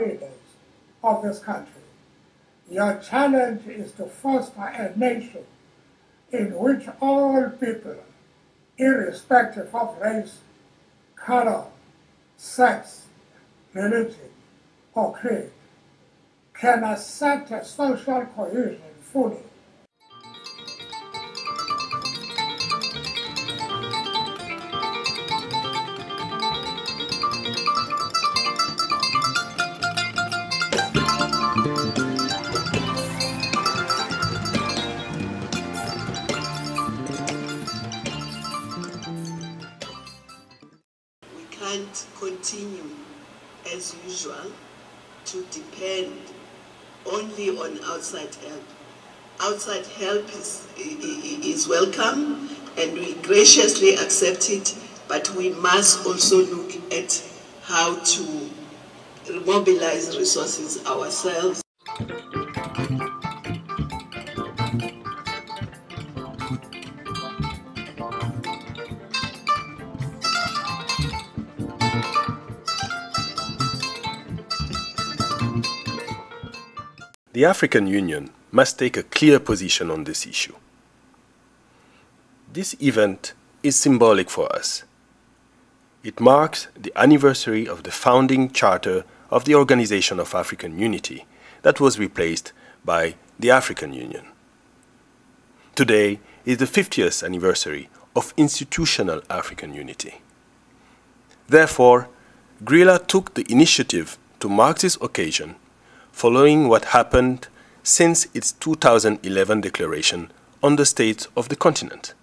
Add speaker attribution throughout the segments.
Speaker 1: leaders of this country. Your challenge is to foster a nation in which all people, irrespective of race, color, sex, religion, or creed, can accept a social cohesion fully.
Speaker 2: Continue as usual to depend only on outside help. Outside help is welcome and we graciously accept it, but we must also look at how to mobilize resources ourselves.
Speaker 3: The African Union must take a clear position on this issue. This event is symbolic for us. It marks the anniversary of the founding charter of the Organization of African Unity that was replaced by the African Union. Today is the 50th anniversary of institutional African unity. Therefore, Guerrilla took the initiative to mark this occasion following what happened since its 2011 declaration on the state of the continent.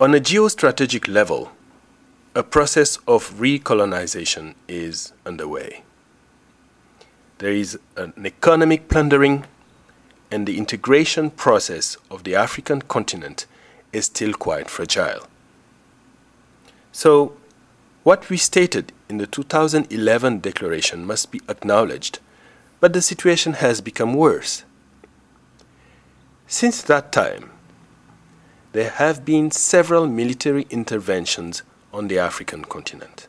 Speaker 3: On a geostrategic level, a process of recolonization is underway. There is an economic plundering, and the integration process of the African continent is still quite fragile. So, what we stated in the 2011 declaration must be acknowledged, but the situation has become worse. Since that time, there have been several military interventions on the African continent.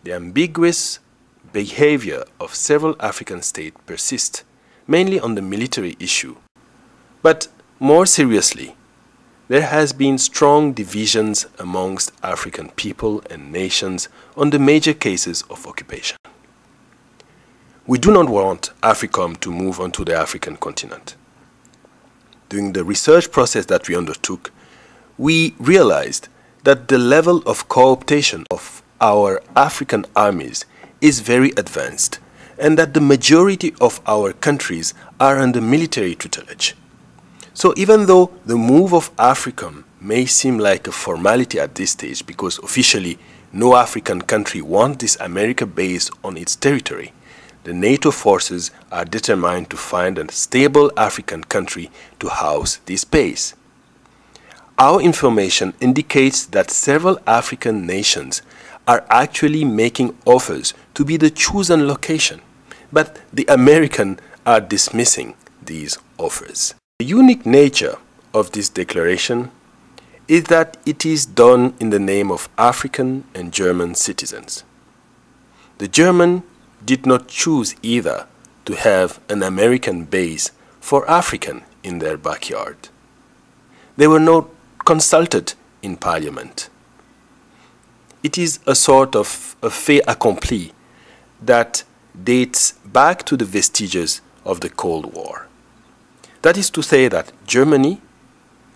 Speaker 3: The ambiguous behavior of several African states persists, mainly on the military issue. But more seriously, there has been strong divisions amongst African people and nations on the major cases of occupation. We do not want AFRICOM to move onto the African continent. During the research process that we undertook, we realized that the level of cooptation of our African armies is very advanced and that the majority of our countries are under military tutelage. So even though the move of AFRICOM may seem like a formality at this stage because officially no African country wants this America base on its territory, the NATO forces are determined to find a stable African country to house this base. Our information indicates that several African nations are actually making offers to be the chosen location, but the Americans are dismissing these offers. The unique nature of this declaration is that it is done in the name of African and German citizens. The German did not choose either to have an American base for African in their backyard. They were not consulted in Parliament. It is a sort of a fait accompli that dates back to the vestiges of the Cold War. That is to say that Germany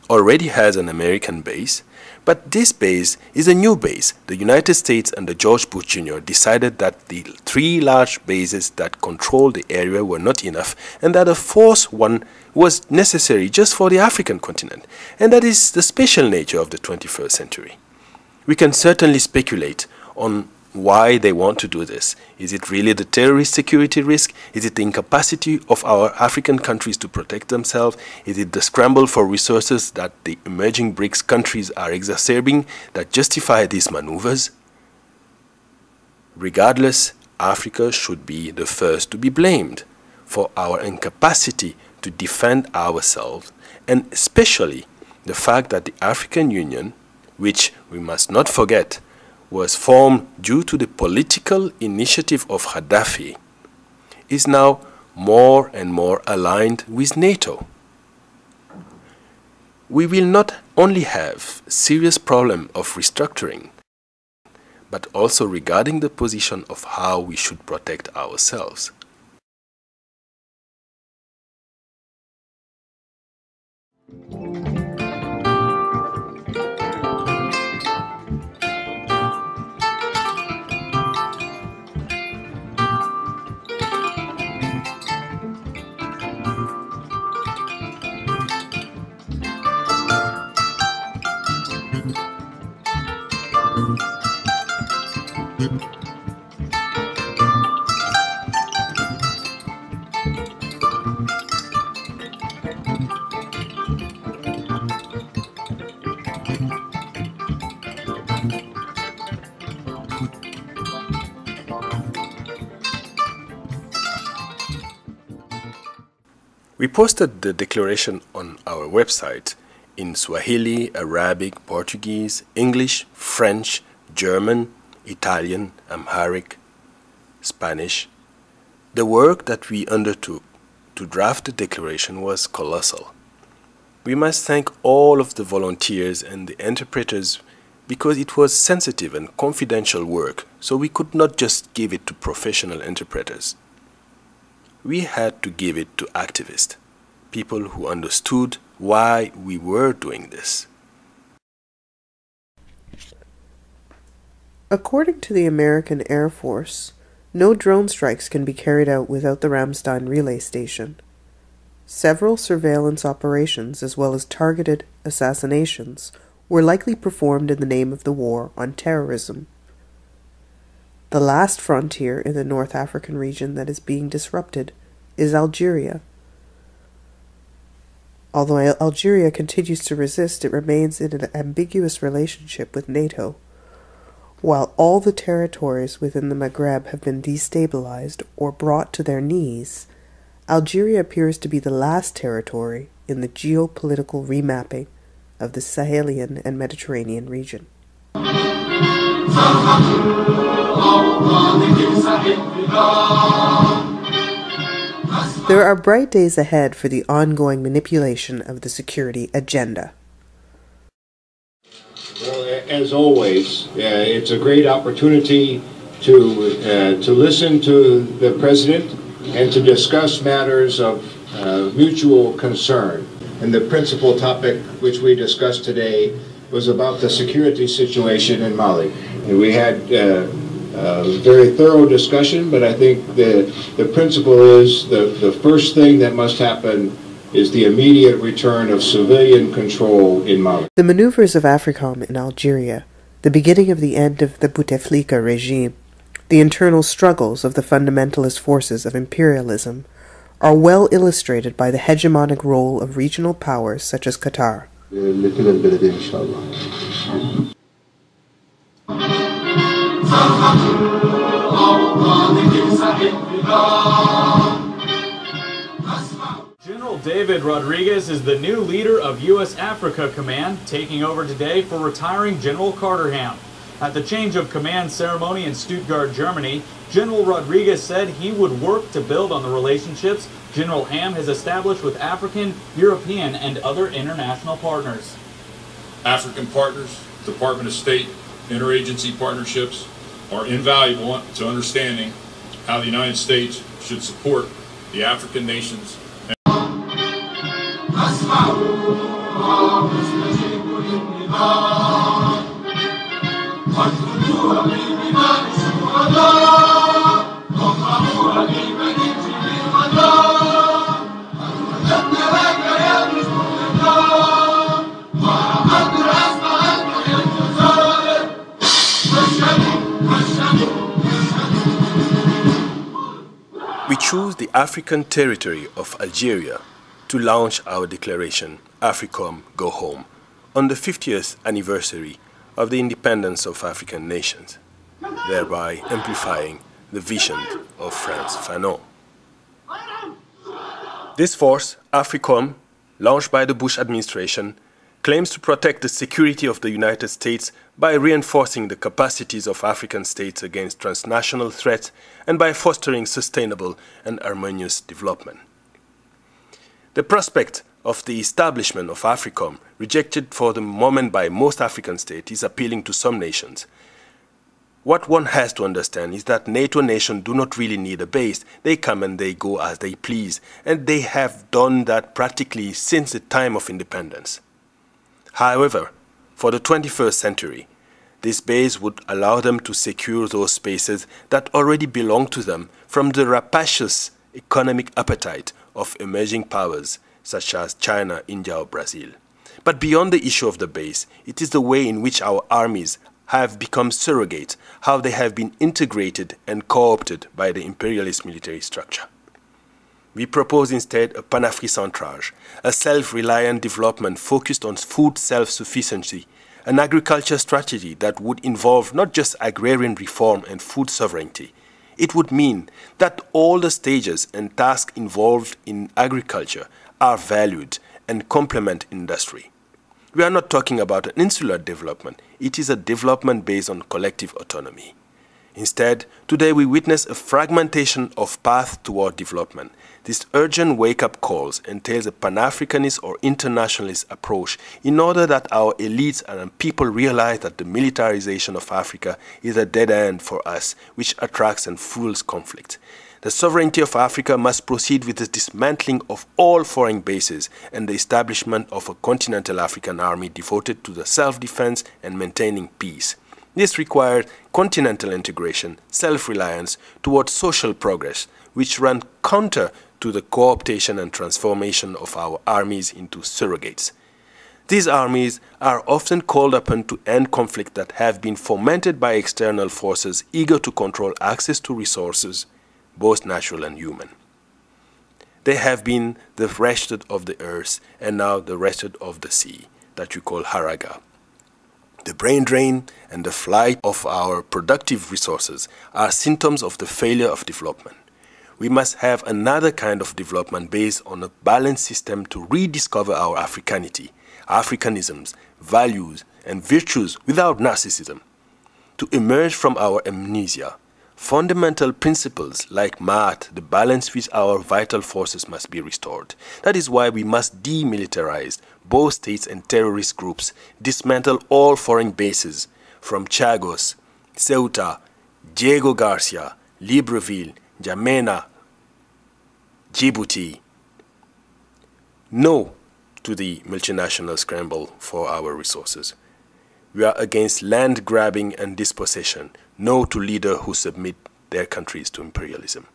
Speaker 3: already has an American base, but this base is a new base. The United States under George Bush Jr. decided that the three large bases that control the area were not enough and that a fourth one was necessary just for the African continent. And that is the special nature of the 21st century. We can certainly speculate on why they want to do this. Is it really the terrorist security risk? Is it the incapacity of our African countries to protect themselves? Is it the scramble for resources that the emerging BRICS countries are exacerbating that justify these maneuvers? Regardless, Africa should be the first to be blamed for our incapacity to defend ourselves, and especially the fact that the African Union, which we must not forget, was formed due to the political initiative of Gaddafi, is now more and more aligned with NATO. We will not only have a serious problem of restructuring, but also regarding the position of how we should protect ourselves. We posted the declaration on our website in Swahili, Arabic, Portuguese, English, French, German, Italian, Amharic, Spanish. The work that we undertook to draft the declaration was colossal. We must thank all of the volunteers and the interpreters because it was sensitive and confidential work, so we could not just give it to professional interpreters. We had to give it to activists, people who understood why we were doing this.
Speaker 4: According to the American Air Force, no drone strikes can be carried out without the Ramstein relay station. Several surveillance operations, as well as targeted assassinations, were likely performed in the name of the war on terrorism. The last frontier in the North African region that is being disrupted is Algeria. Although Algeria continues to resist, it remains in an ambiguous relationship with NATO. While all the territories within the Maghreb have been destabilized or brought to their knees, Algeria appears to be the last territory in the geopolitical remapping of the Sahelian and Mediterranean region. There are bright days ahead for the ongoing manipulation of the security agenda.
Speaker 5: Well, as always, it's a great opportunity to listen to the President and to discuss matters of mutual concern. And the principal topic which we discussed today was about the security situation in Mali. And we had a very thorough discussion, but I think the principle is the first thing that must happen is the immediate return of civilian control in Mali.
Speaker 4: The maneuvers of Africom in Algeria, the beginning of the end of the Bouteflika regime, the internal struggles of the fundamentalist forces of imperialism, are well illustrated by the hegemonic role of regional powers such as Qatar.
Speaker 6: General David Rodriguez is the new leader of U.S. Africa Command, taking over today for retiring General Carter Ham. At the change of command ceremony in Stuttgart, Germany, General Rodriguez said he would work to build on the relationships General Ham has established with African, European, and other international partners.
Speaker 7: African partners, Department of State, interagency partnerships are invaluable to understanding how the United States should support the African nations.
Speaker 3: We choose the African territory of Algeria to launch our declaration, Africom Go Home, on the 50th anniversary of the independence of African nations, thereby amplifying the vision of Frantz Fanon. This force, Africom, launched by the Bush administration, claims to protect the security of the United States by reinforcing the capacities of African states against transnational threats and by fostering sustainable and harmonious development. The prospect of the establishment of AFRICOM, rejected for the moment by most African states, is appealing to some nations. What one has to understand is that NATO nations do not really need a base. They come and they go as they please, and they have done that practically since the time of independence. However, for the 21st century, this base would allow them to secure those spaces that already belong to them from the rapacious economic appetite of emerging powers such as China, India, or Brazil. But beyond the issue of the base, it is the way in which our armies have become surrogates, how they have been integrated and co-opted by the imperialist military structure. We propose instead a Pan-Africentrage, a self-reliant development focused on food self-sufficiency, an agriculture strategy that would involve not just agrarian reform and food sovereignty. It would mean that all the stages and tasks involved in agriculture are valued and complement industry. We are not talking about an insular development. It is a development based on collective autonomy. Instead, today we witness a fragmentation of path toward development. This urgent wake-up calls entails a Pan-Africanist or internationalist approach in order that our elites and people realize that the militarization of Africa is a dead end for us, which attracts and fuels conflict. The sovereignty of Africa must proceed with the dismantling of all foreign bases and the establishment of a continental African army devoted to the self-defense and maintaining peace. This requires continental integration, self-reliance towards social progress, which run counter to the co-optation and transformation of our armies into surrogates. These armies are often called upon to end conflict that have been fomented by external forces eager to control access to resources, both natural and human. They have been the wretched of the earth and now the wretched of the sea, that you call Haraga. The brain drain and the flight of our productive resources are symptoms of the failure of development. We must have another kind of development based on a balanced system to rediscover our Africanity, Africanisms, values, and virtues without narcissism. To emerge from our amnesia, fundamental principles like math, the balance with our vital forces must be restored. That is why we must demilitarize both states and terrorist groups, dismantle all foreign bases from Chagos, Ceuta, Diego Garcia, Libreville, N'Djamena, Djibouti. No to the multinational scramble for our resources. We are against land grabbing and dispossession. No to leaders who submit their countries to imperialism.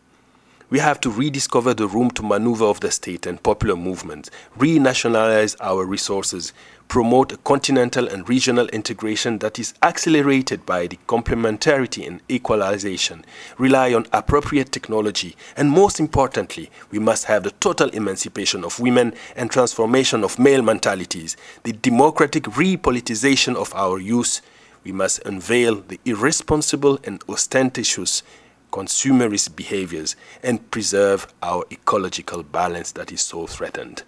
Speaker 3: We have to rediscover the room to maneuver of the state and popular movements, renationalize our resources, promote a continental and regional integration that is accelerated by the complementarity and equalization, rely on appropriate technology, and most importantly, we must have the total emancipation of women and transformation of male mentalities, the democratic repoliticization of our youth. We must unveil the irresponsible and ostentatious consumerist behaviors and preserve our ecological balance that is so threatened.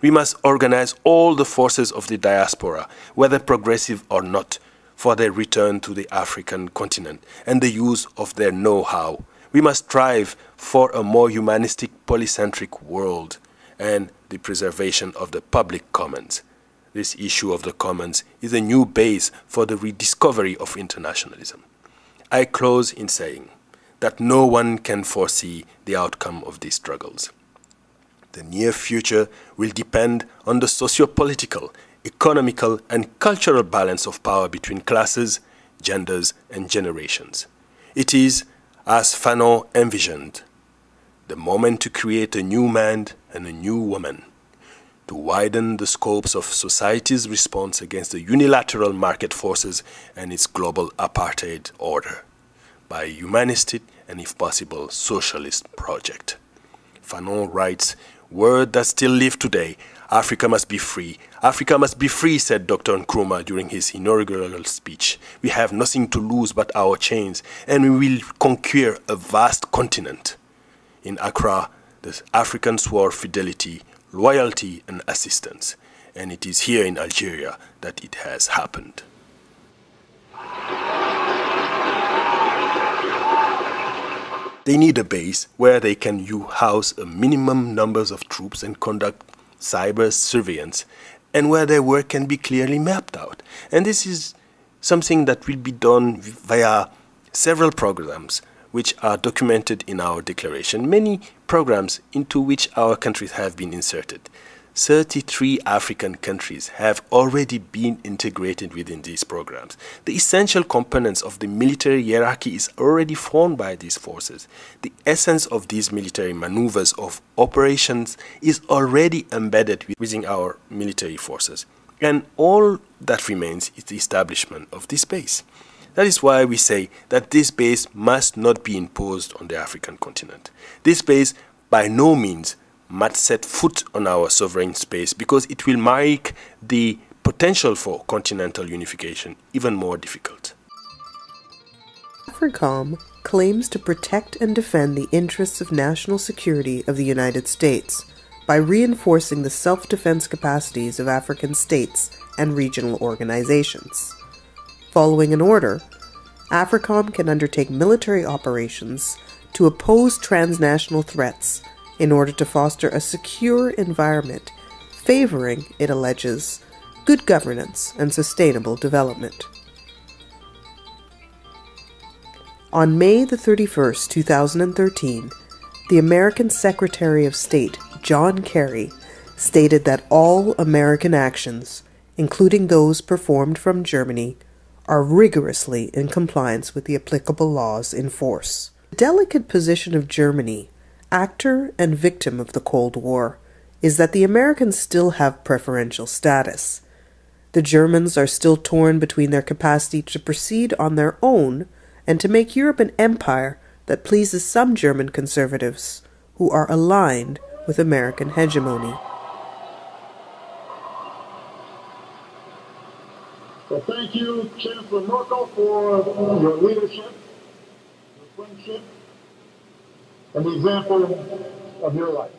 Speaker 3: We must organize all the forces of the diaspora, whether progressive or not, for their return to the African continent and the use of their know-how. We must strive for a more humanistic, polycentric world and the preservation of the public commons. This issue of the commons is a new base for the rediscovery of internationalism. I close in saying that no one can foresee the outcome of these struggles. The near future will depend on the socio-political, economical, and cultural balance of power between classes, genders, and generations. It is, as Fanon envisioned, the moment to create a new man and a new woman, to widen the scopes of society's response against the unilateral market forces and its global apartheid order, by a humanistic and, if possible, socialist project. Fanon writes, "Word that still live today, Africa must be free. Africa must be free," said Dr. Nkrumah during his inaugural speech. "We have nothing to lose but our chains, and we will conquer a vast continent." In Accra, the Africans swore fidelity, loyalty, and assistance. and it is here in Algeria that it has happened. They need a base where they can house a minimum numbers of troops and conduct cyber surveillance, and where their work can be clearly mapped out. And this is something that will be done via several programs which are documented in our declaration, many programs into which our countries have been inserted. 33 African countries have already been integrated within these programs. The essential components of the military hierarchy is already formed by these forces. The essence of these military maneuvers of operations is already embedded within our military forces. And all that remains is the establishment of this base. That is why we say that this base must not be imposed on the African continent. This base by no means must set foot on our sovereign space, because it will make the potential for continental unification even more difficult.
Speaker 4: AFRICOM claims to protect and defend the interests of national security of the United States by reinforcing the self-defense capacities of African states and regional organizations. Following an order, AFRICOM can undertake military operations to oppose transnational threats in order to foster a secure environment favoring, it alleges, good governance and sustainable development. On May the 31st, 2013, the American Secretary of State, John Kerry, stated that all American actions, including those performed from Germany, are rigorously in compliance with the applicable laws in force. The delicate position of Germany, actor and victim of the Cold War, is that the Americans still have preferential status. The Germans are still torn between their capacity to proceed on their own and to make Europe an empire that pleases some German conservatives who are aligned with American hegemony.
Speaker 8: Well, thank you, Chancellor Merkel, for your leadership, your friendship, and the example of your life.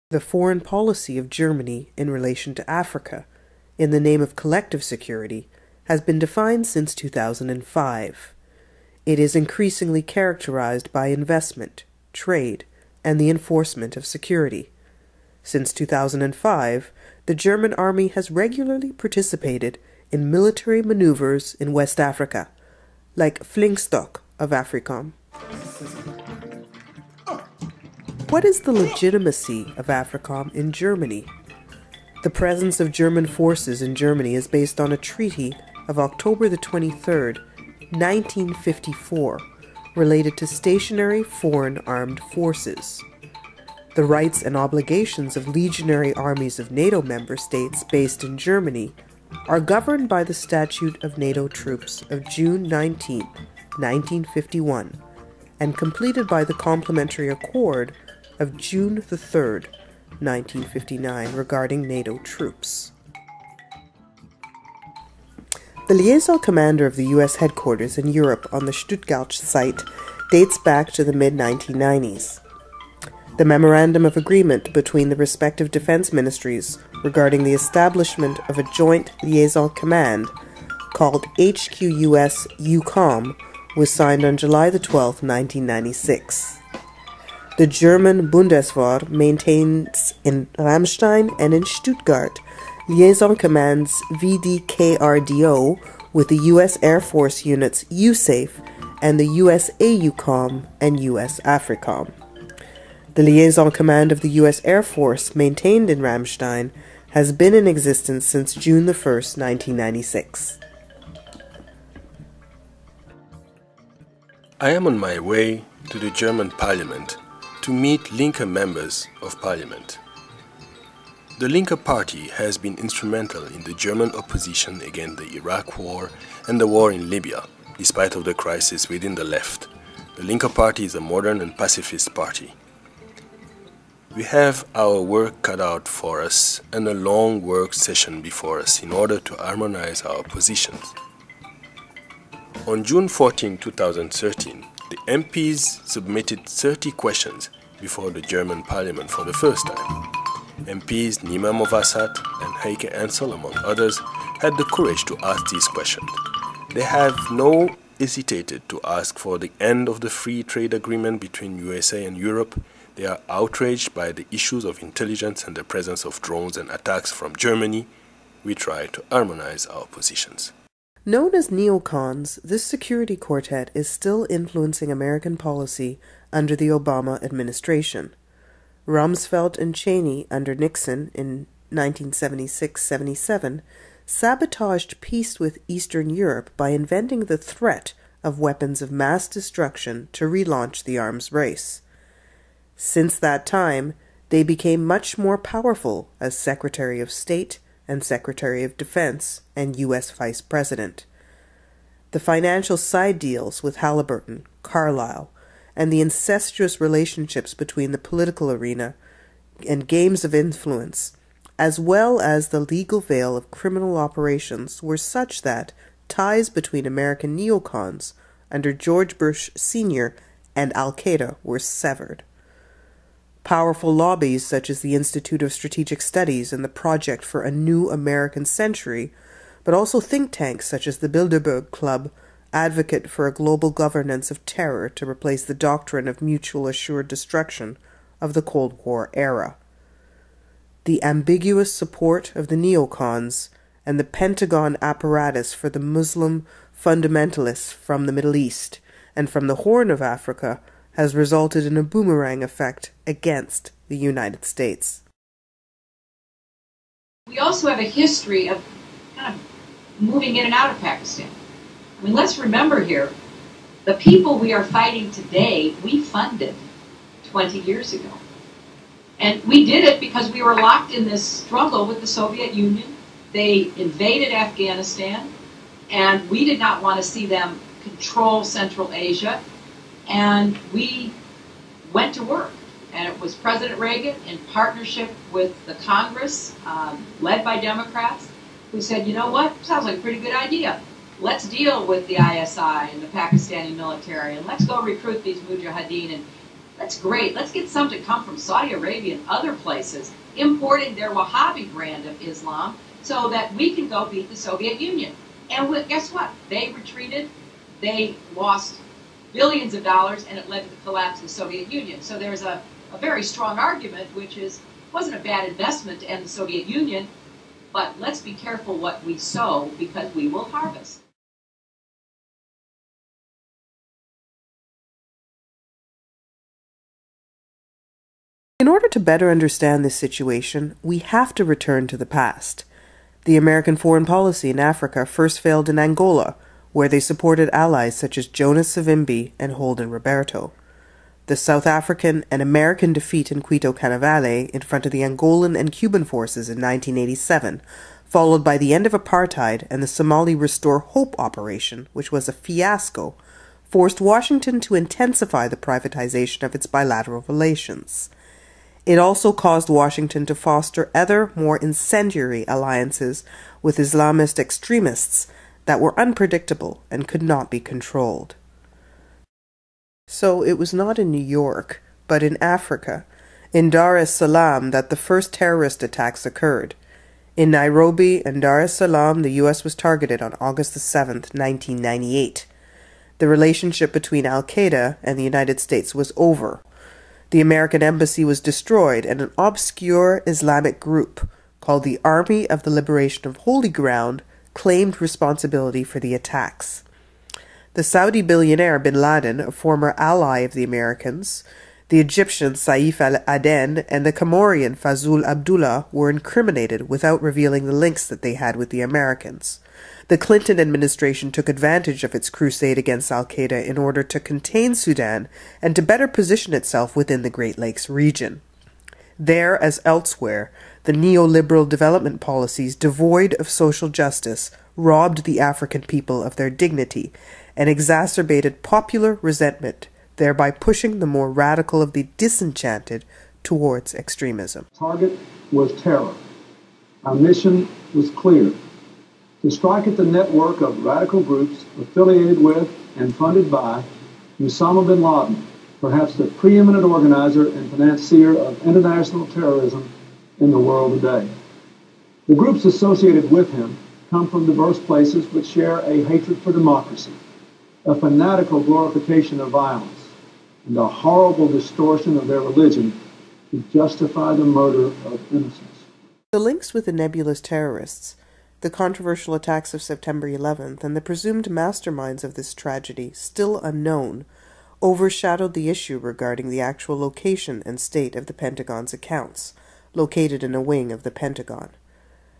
Speaker 4: The foreign policy of Germany in relation to Africa, in the name of collective security, has been defined since 2005. It is increasingly characterized by investment, trade, and the enforcement of security. Since 2005, the German army has regularly participated in military maneuvers in West Africa, like Flingstock of AFRICOM. What is the legitimacy of AFRICOM in Germany? The presence of German forces in Germany is based on a treaty of October the 23rd, 1954, related to stationary foreign armed forces. The rights and obligations of legionary armies of NATO member states based in Germany are governed by the Statute of NATO Troops of June 19, 1951, and completed by the Complementary Accord of June 3, 1959, regarding NATO troops. The liaison commander of the U.S. headquarters in Europe on the Stuttgart site dates back to the mid-1990s. The Memorandum of Agreement between the respective defense ministries regarding the establishment of a joint liaison command called HQUS EUCOM was signed on July 12, 1996. The German Bundeswehr maintains in Ramstein and in Stuttgart liaison commands VDKRDO with the U.S. Air Force units USAFE and the US AUCOM and US AFRICOM. The liaison command of the U.S. Air Force, maintained in Ramstein, has been in existence since June 1, 1996.
Speaker 3: I am on my way to the German Parliament to meet Linke members of Parliament. The Linke Party has been instrumental in the German opposition against the Iraq War and the war in Libya, despite of the crisis within the left. The Linke Party is a modern and pacifist party. We have our work cut out for us and a long work session before us in order to harmonize our positions. On June 14, 2013, the MPs submitted 30 questions before the German Parliament for the first time. MPs Nima Movasat and Heike Ansel, among others, had the courage to ask these questions. They have no hesitated to ask for the end of the free trade agreement between USA and Europe. They are outraged by the issues of intelligence and the presence of drones and attacks from Germany. We try to harmonize our positions.
Speaker 4: Known as neocons, this security quartet is still influencing American policy under the Obama administration. Rumsfeld and Cheney under Nixon in 1976-77 sabotaged peace with Eastern Europe by inventing the threat of weapons of mass destruction to relaunch the arms race. Since that time, they became much more powerful as Secretary of State and Secretary of Defense and U.S. Vice President. The financial side deals with Halliburton, Carlyle, and the incestuous relationships between the political arena and games of influence, as well as the legal veil of criminal operations, were such that ties between American neocons under George Bush Sr. and Al-Qaeda were severed. Powerful lobbies such as the Institute of Strategic Studies and the Project for a New American Century, but also think tanks such as the Bilderberg Club, advocate for a global governance of terror to replace the doctrine of mutual assured destruction of the Cold War era. The ambiguous support of the neocons and the Pentagon apparatus for the Muslim fundamentalists from the Middle East and from the Horn of Africa has resulted in a boomerang effect against the United States.
Speaker 9: We also have a history of kind of moving in and out of Pakistan. I mean, let's remember here, the people we are fighting today, we funded 20 years ago. And we did it because we were locked in this struggle with the Soviet Union. They invaded Afghanistan, and we did not want to see them control Central Asia. And we went to work. And it was President Reagan in partnership with the Congress, led by Democrats, who said, you know what, sounds like a pretty good idea. Let's deal with the ISI and the Pakistani military, and let's go recruit these mujahideen, and that's great. Let's get some to come from Saudi Arabia and other places, importing their Wahhabi brand of Islam so that we can go beat the Soviet Union. And guess what? They retreated. They lost billions of dollars, and it led to the collapse of the Soviet Union. So there's a very strong argument, which is, it wasn't a bad investment to end the Soviet Union, but let's be careful what we sow because we will harvest.
Speaker 4: In order to better understand this situation, we have to return to the past. The American foreign policy in Africa first failed in Angola, where they supported allies such as Jonas Savimbi and Holden Roberto. The South African and American defeat in Quito Cannavale in front of the Angolan and Cuban forces in 1987, followed by the end of apartheid and the Somali Restore Hope operation, which was a fiasco, forced Washington to intensify the privatization of its bilateral relations. It also caused Washington to foster other, more incendiary alliances with Islamist extremists that were unpredictable and could not be controlled. So it was not in New York, but in Africa, in Dar es Salaam, that the first terrorist attacks occurred. In Nairobi and Dar es Salaam, the U.S. was targeted on August 7, 1998. The relationship between Al-Qaeda and the United States was over. The American embassy was destroyed, and an obscure Islamic group called the Army of the Liberation of Holy Ground claimed responsibility for the attacks. The Saudi billionaire bin Laden, a former ally of the Americans, the Egyptian Saif al-Aden, and the Comorian Fazul Abdullah were incriminated without revealing the links that they had with the Americans. The Clinton administration took advantage of its crusade against al-Qaeda in order to contain Sudan and to better position itself within the Great Lakes region. There, as elsewhere, the neoliberal development policies devoid of social justice robbed the African people of their dignity and exacerbated popular resentment, thereby pushing the more radical of the disenchanted towards extremism.
Speaker 10: Target was terror. Our mission was clear: to strike at the network of radical groups affiliated with and funded by Osama bin Laden, perhaps the preeminent organizer and financier of international terrorism in the world today. The groups associated with him come from diverse places but share a hatred for democracy, a fanatical glorification of violence, and a horrible distortion of their religion to justify the murder of innocents.
Speaker 4: The links with the nebulous terrorists, the controversial attacks of September 11th, and the presumed masterminds of this tragedy, still unknown, overshadowed the issue regarding the actual location and state of the Pentagon's accounts, located in a wing of the Pentagon.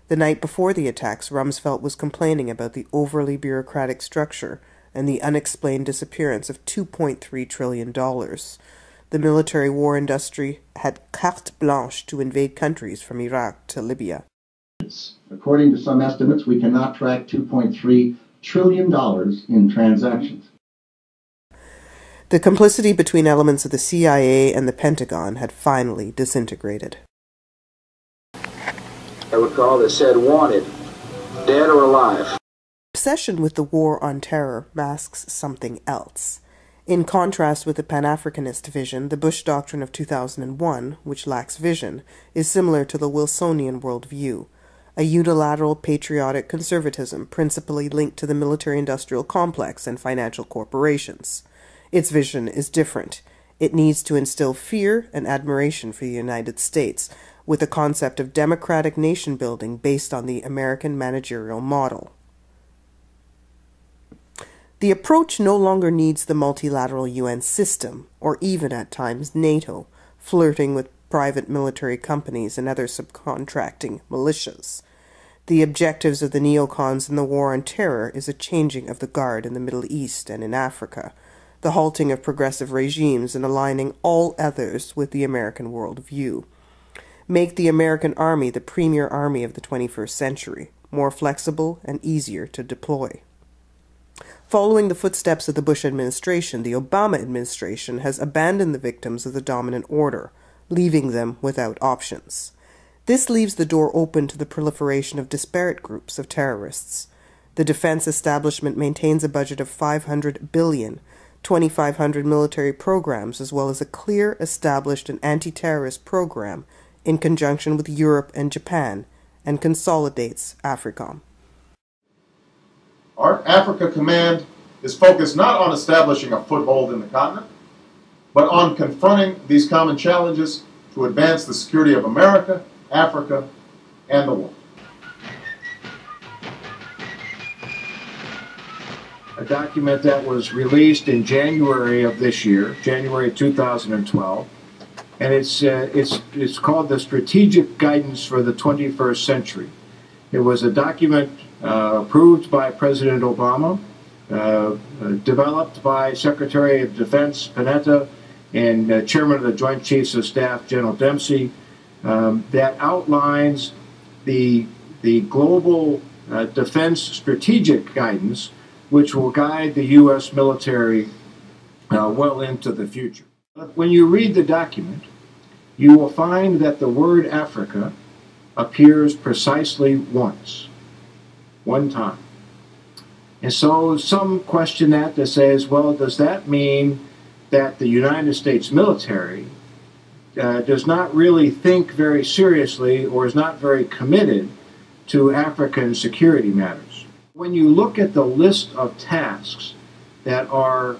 Speaker 4: The night before the attacks, Rumsfeld was complaining about the overly bureaucratic structure and the unexplained disappearance of $2.3 trillion. The military war industry had carte blanche to invade countries from Iraq to Libya.
Speaker 11: According to some estimates, we cannot track $2.3 trillion in transactions.
Speaker 4: The complicity between elements of the CIA and the Pentagon had finally disintegrated.
Speaker 12: I would call the said wanted, dead or alive.
Speaker 4: Obsession with the war on terror masks something else. In contrast with the Pan-Africanist vision, the Bush Doctrine of 2001, which lacks vision, is similar to the Wilsonian worldview, a unilateral patriotic conservatism principally linked to the military-industrial complex and financial corporations. Its vision is different. It needs to instill fear and admiration for the United States, with a concept of democratic nation-building based on the American managerial model. The approach no longer needs the multilateral UN system, or even at times NATO, flirting with private military companies and other subcontracting militias. The objectives of the neocons in the war on terror is a changing of the guard in the Middle East and in Africa, the halting of progressive regimes and aligning all others with the American worldview. Make the American army the premier army of the 21st century, more flexible and easier to deploy. Following the footsteps of the Bush administration, the Obama administration has abandoned the victims of the dominant order, leaving them without options. This leaves the door open to the proliferation of disparate groups of terrorists. The defense establishment maintains a budget of $500 billion, 2,500 military programs, as well as a clear, established and anti-terrorist program in conjunction with Europe and Japan, and consolidates AFRICOM.
Speaker 13: Our Africa Command is focused not on establishing a foothold in the continent, but on confronting these common challenges to advance the security of America, Africa, and the world.
Speaker 5: A document that was released in January of this year, January 2012, and it's called the Strategic Guidance for the 21st Century. It was a document approved by President Obama, developed by Secretary of Defense Panetta and Chairman of the Joint Chiefs of Staff General Dempsey, that outlines the global defense strategic guidance which will guide the U.S. military well into the future. When you read the document, you will find that the word Africa appears precisely once, one time. And so some question that says, well, does that mean that the United States military does not really think very seriously or is not very committed to African security matters? When you look at the list of tasks that are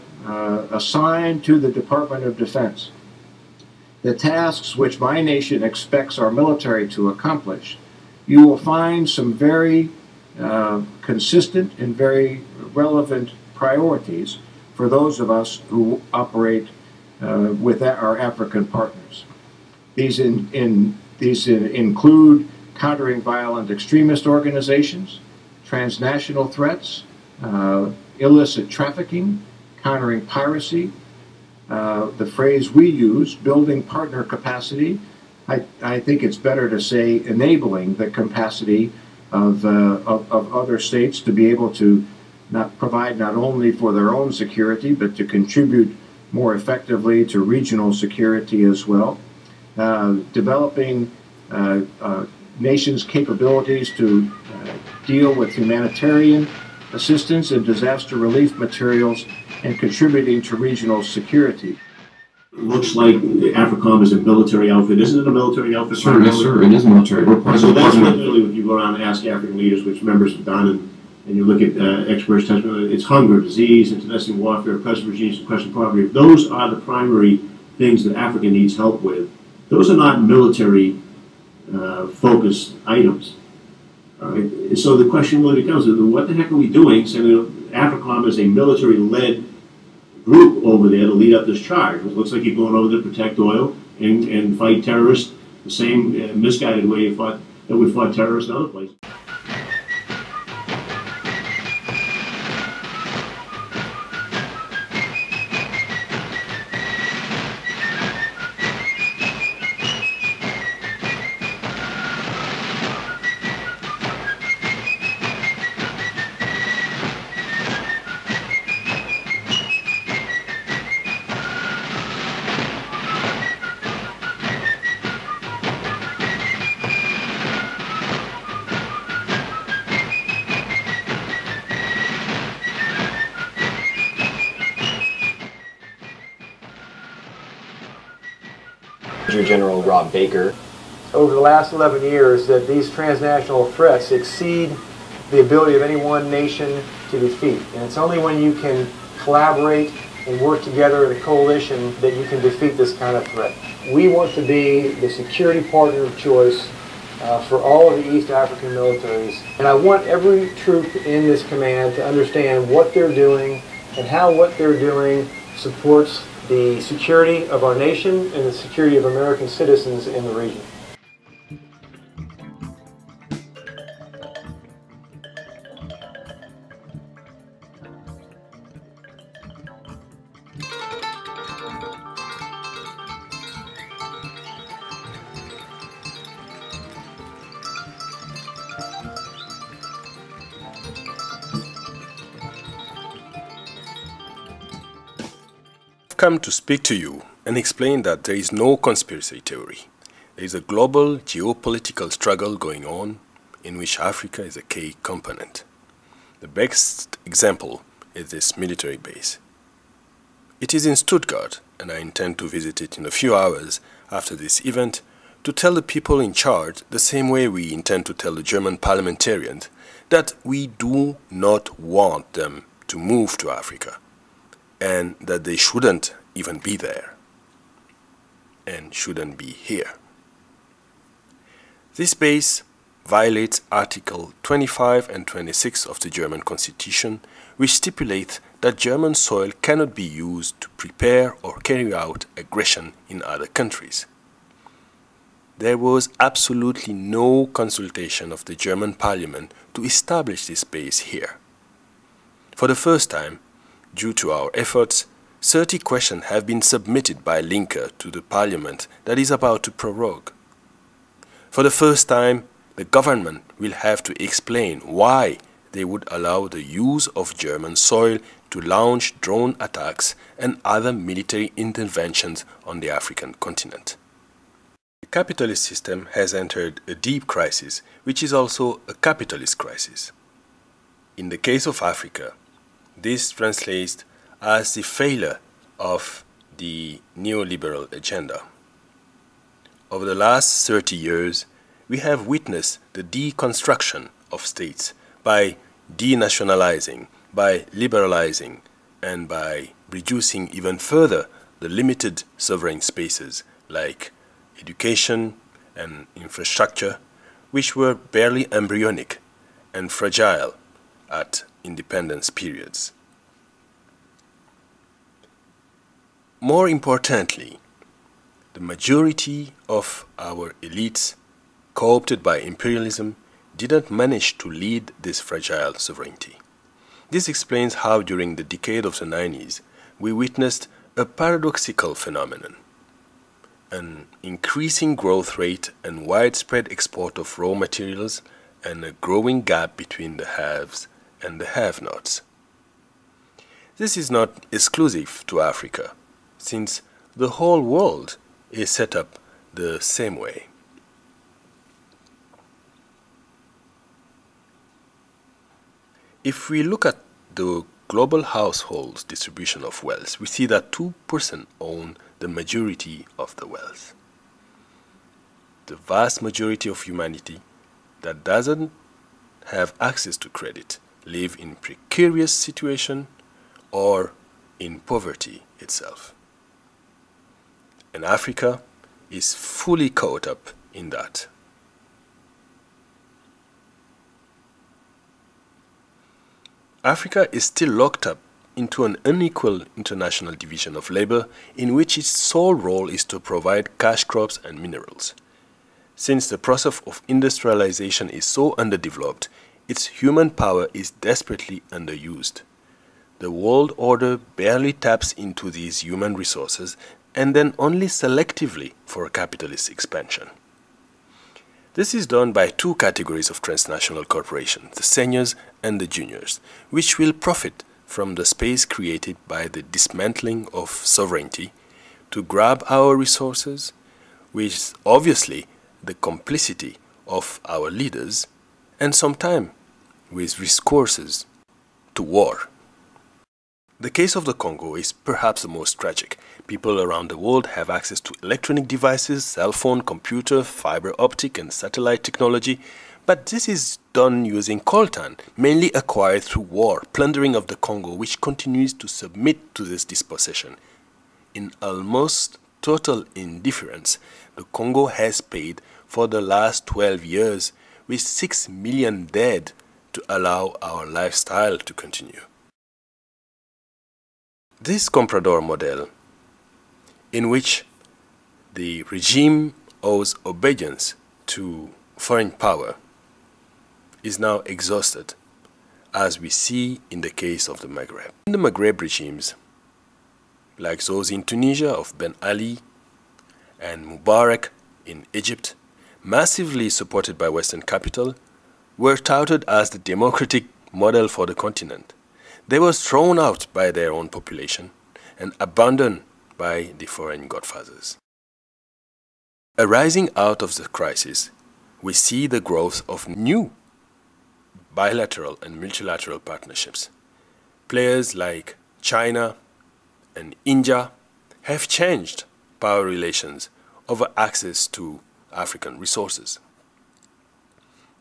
Speaker 5: assigned to the Department of Defense, the tasks which my nation expects our military to accomplish, you will find some very consistent and very relevant priorities for those of us who operate with our African partners. These include countering violent extremist organizations, transnational threats, illicit trafficking, countering piracy, the phrase we use, building partner capacity. I think it's better to say enabling the capacity of other states to be able to provide not only for their own security, but to contribute more effectively to regional security as well. Developing nations' capabilities to deal with humanitarian assistance and disaster relief materials, and contributing to regional security.
Speaker 14: looks like the AFRICOM is a military outfit. Isn't it a military outfit?
Speaker 15: Sure, yes, sir. It is military. We're part
Speaker 14: So
Speaker 15: of the
Speaker 14: that's
Speaker 15: department.
Speaker 14: literally when you go around and ask African leaders, which members have done, and you look at experts' testimony, it's hunger, disease, internecine warfare, oppressive regimes, oppression, poverty. If those are the primary things that Africa needs help with, those are not military focused items. All right? So the question really becomes, what the heck are we doing? So, AFRICOM is a military-led group over there to lead up this charge. It looks like you're going over there to protect oil and fight terrorists the same misguided way that we fought terrorists in other places.
Speaker 16: Major General Rob Baker.
Speaker 17: Over the last 11 years, that these transnational threats exceed the ability of any one nation to defeat. And it's only when you can collaborate and work together in a coalition that you can defeat this kind of threat. We want to be the security partner of choice for all of the East African militaries. And I want every troop in this command to understand what they're doing and how what they're doing supports the security of our nation and the security of American citizens in the region.
Speaker 3: Come to speak to you and explain that there is no conspiracy theory. There is a global geopolitical struggle going on in which Africa is a key component. The best example is this military base. It is in Stuttgart, and I intend to visit it in a few hours after this event to tell the people in charge the same way we intend to tell the German parliamentarians that we do not want them to move to Africa, and that they shouldn't even be there, and shouldn't be here. This base violates Article 25 and 26 of the German Constitution, which stipulate that German soil cannot be used to prepare or carry out aggression in other countries. There was absolutely no consultation of the German parliament to establish this base here. For the first time, due to our efforts, 30 questions have been submitted by Linke to the parliament that is about to prorogue. For the first time, the government will have to explain why they would allow the use of German soil to launch drone attacks and other military interventions on the African continent. The capitalist system has entered a deep crisis, which is also a capitalist crisis. In the case of Africa, this translates as the failure of the neoliberal agenda. Over the last 30 years, we have witnessed the deconstruction of states by denationalizing, by liberalizing, and by reducing even further the limited sovereign spaces like education and infrastructure, which were barely embryonic and fragile at independence periods. More importantly, the majority of our elites, co-opted by imperialism, didn't manage to lead this fragile sovereignty. This explains how during the decade of the 90s we witnessed a paradoxical phenomenon: an increasing growth rate and widespread export of raw materials, and a growing gap between the haves and the have-nots. This is not exclusive to Africa, since the whole world is set up the same way. If we look at the global households distribution of wealth, we see that 2% own the majority of the wealth. The vast majority of humanity that doesn't have access to credit live in precarious situation or in poverty itself. And Africa is fully caught up in that. Africa is still locked up into an unequal international division of labor in which its sole role is to provide cash crops and minerals. Since the process of industrialization is so underdeveloped, its human power is desperately underused. The world order barely taps into these human resources and then only selectively for capitalist expansion. This is done by two categories of transnational corporations, the seniors and the juniors, which will profit from the space created by the dismantling of sovereignty to grab our resources, with obviously the complicity of our leaders, and sometimes with recourses to war. The case of the Congo is perhaps the most tragic. People around the world have access to electronic devices, cell phone, computer, fiber optic and satellite technology, but this is done using coltan, mainly acquired through war, plundering of the Congo, which continues to submit to this dispossession. In almost total indifference, the Congo has paid for the last 12 years with 6 million dead to allow our lifestyle to continue. This comprador model, in which the regime owes obedience to foreign power, is now exhausted, as we see in the case of the Maghreb. In the Maghreb regimes, like those in Tunisia of Ben Ali and Mubarak in Egypt, massively supported by Western capital, were touted as the democratic model for the continent. They were thrown out by their own population and abandoned by the foreign godfathers. Arising out of the crisis, we see the growth of new bilateral and multilateral partnerships. Players like China and India have changed power relations over access to African resources.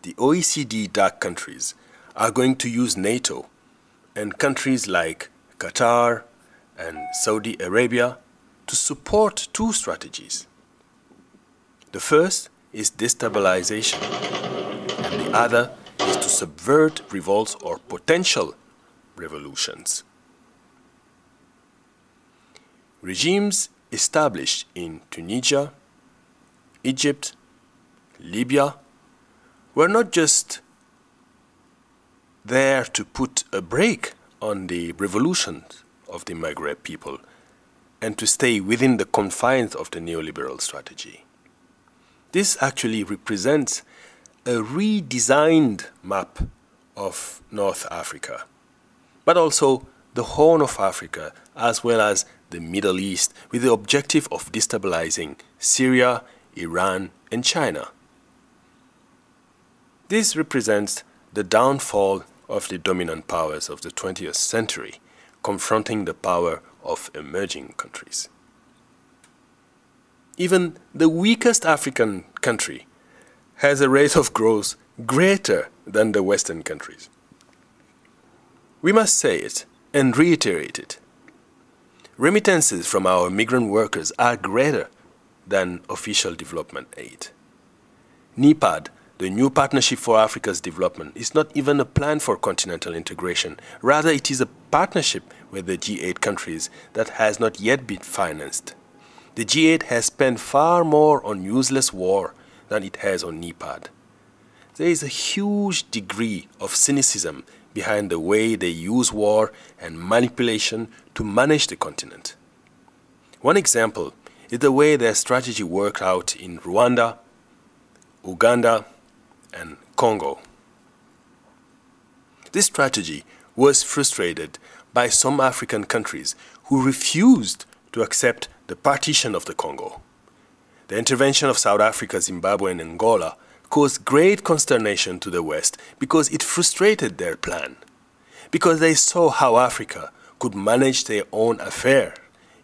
Speaker 3: The OECD DAC countries are going to use NATO, and countries like Qatar and Saudi Arabia to support two strategies. The first is destabilization, and the other is to subvert revolts or potential revolutions. Regimes established in Tunisia, Egypt, Libya were not just there to put a brake on the revolutions of the Maghreb people and to stay within the confines of the neoliberal strategy. This actually represents a redesigned map of North Africa, but also the Horn of Africa as well as the Middle East, with the objective of destabilizing Syria, Iran, and China. This represents the downfall of the dominant powers of the 20th century, confronting the power of emerging countries. Even the weakest African country has a rate of growth greater than the Western countries. We must say it and reiterate it. Remittances from our migrant workers are greater than official development aid. NEPAD, the New Partnership for Africa's Development, is not even a plan for continental integration. Rather, it is a partnership with the G8 countries that has not yet been financed. The G8 has spent far more on useless war than it has on NEPAD. There is a huge degree of cynicism behind the way they use war and manipulation to manage the continent. One example is the way their strategy worked out in Rwanda, Uganda, and Congo. This strategy was frustrated by some African countries who refused to accept the partition of the Congo. The intervention of South Africa, Zimbabwe, and Angola caused great consternation to the West because it frustrated their plan. because they saw how Africa could manage their own affair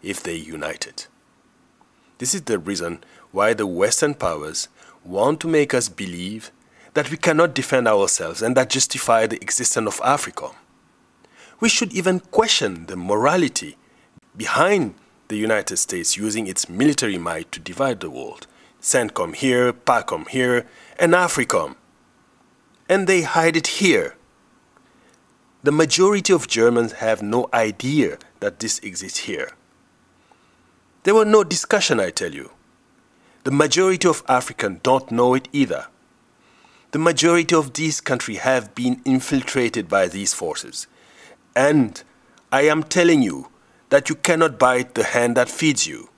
Speaker 3: if they united. This is the reason why the Western powers want to make us believe that we cannot defend ourselves and that justify the existence of Africa. We should even question the morality behind the United States using its military might to divide the world. CENTCOM here, PACOM here, and AFRICOM. And they hide it here. The majority of Germans have no idea that this exists here. There was no discussion, I tell you. The majority of Africans don't know it either. The majority of these countries have been infiltrated by these forces. And I am telling you that you cannot bite the hand that feeds you.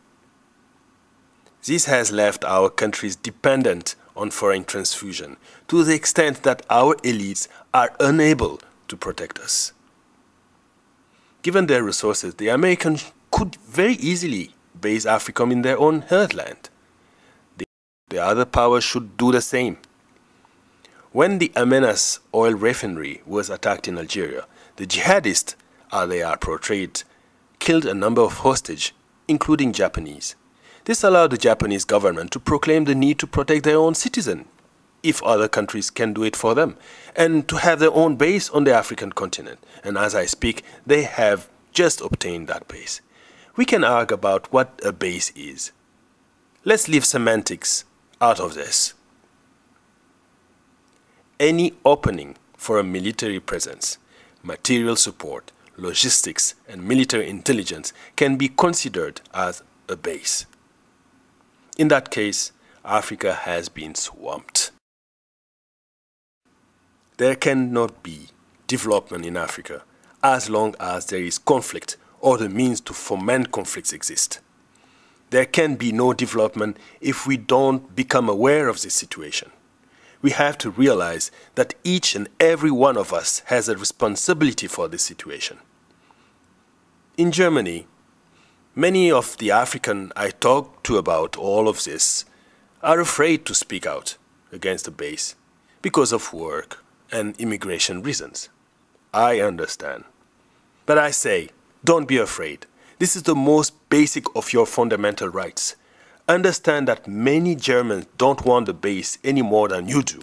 Speaker 3: This has left our countries dependent on foreign transfusion to the extent that our elites are unable to protect us. Given their resources, the Americans could very easily base AFRICOM in their own heartland. The other powers should do the same. When the Amenas oil refinery was attacked in Algeria, the jihadists, as they are portrayed, killed a number of hostages, including Japanese. This allowed the Japanese government to proclaim the need to protect their own citizens, if other countries can do it for them, and to have their own base on the African continent. And as I speak, they have just obtained that base. We can argue about what a base is. Let's leave semantics out of this. Any opening for a military presence, material support, logistics, and military intelligence can be considered as a base. In that case, Africa has been swamped. There cannot be development in Africa as long as there is conflict or the means to foment conflicts exist. There can be no development if we don't become aware of this situation. We have to realize that each and every one of us has a responsibility for this situation. In Germany, many of the Africans I talk to about all of this are afraid to speak out against the base because of work and immigration reasons. I understand. But I say, don't be afraid. This is the most basic of your fundamental rights. Understand that many Germans don't want the base any more than you do.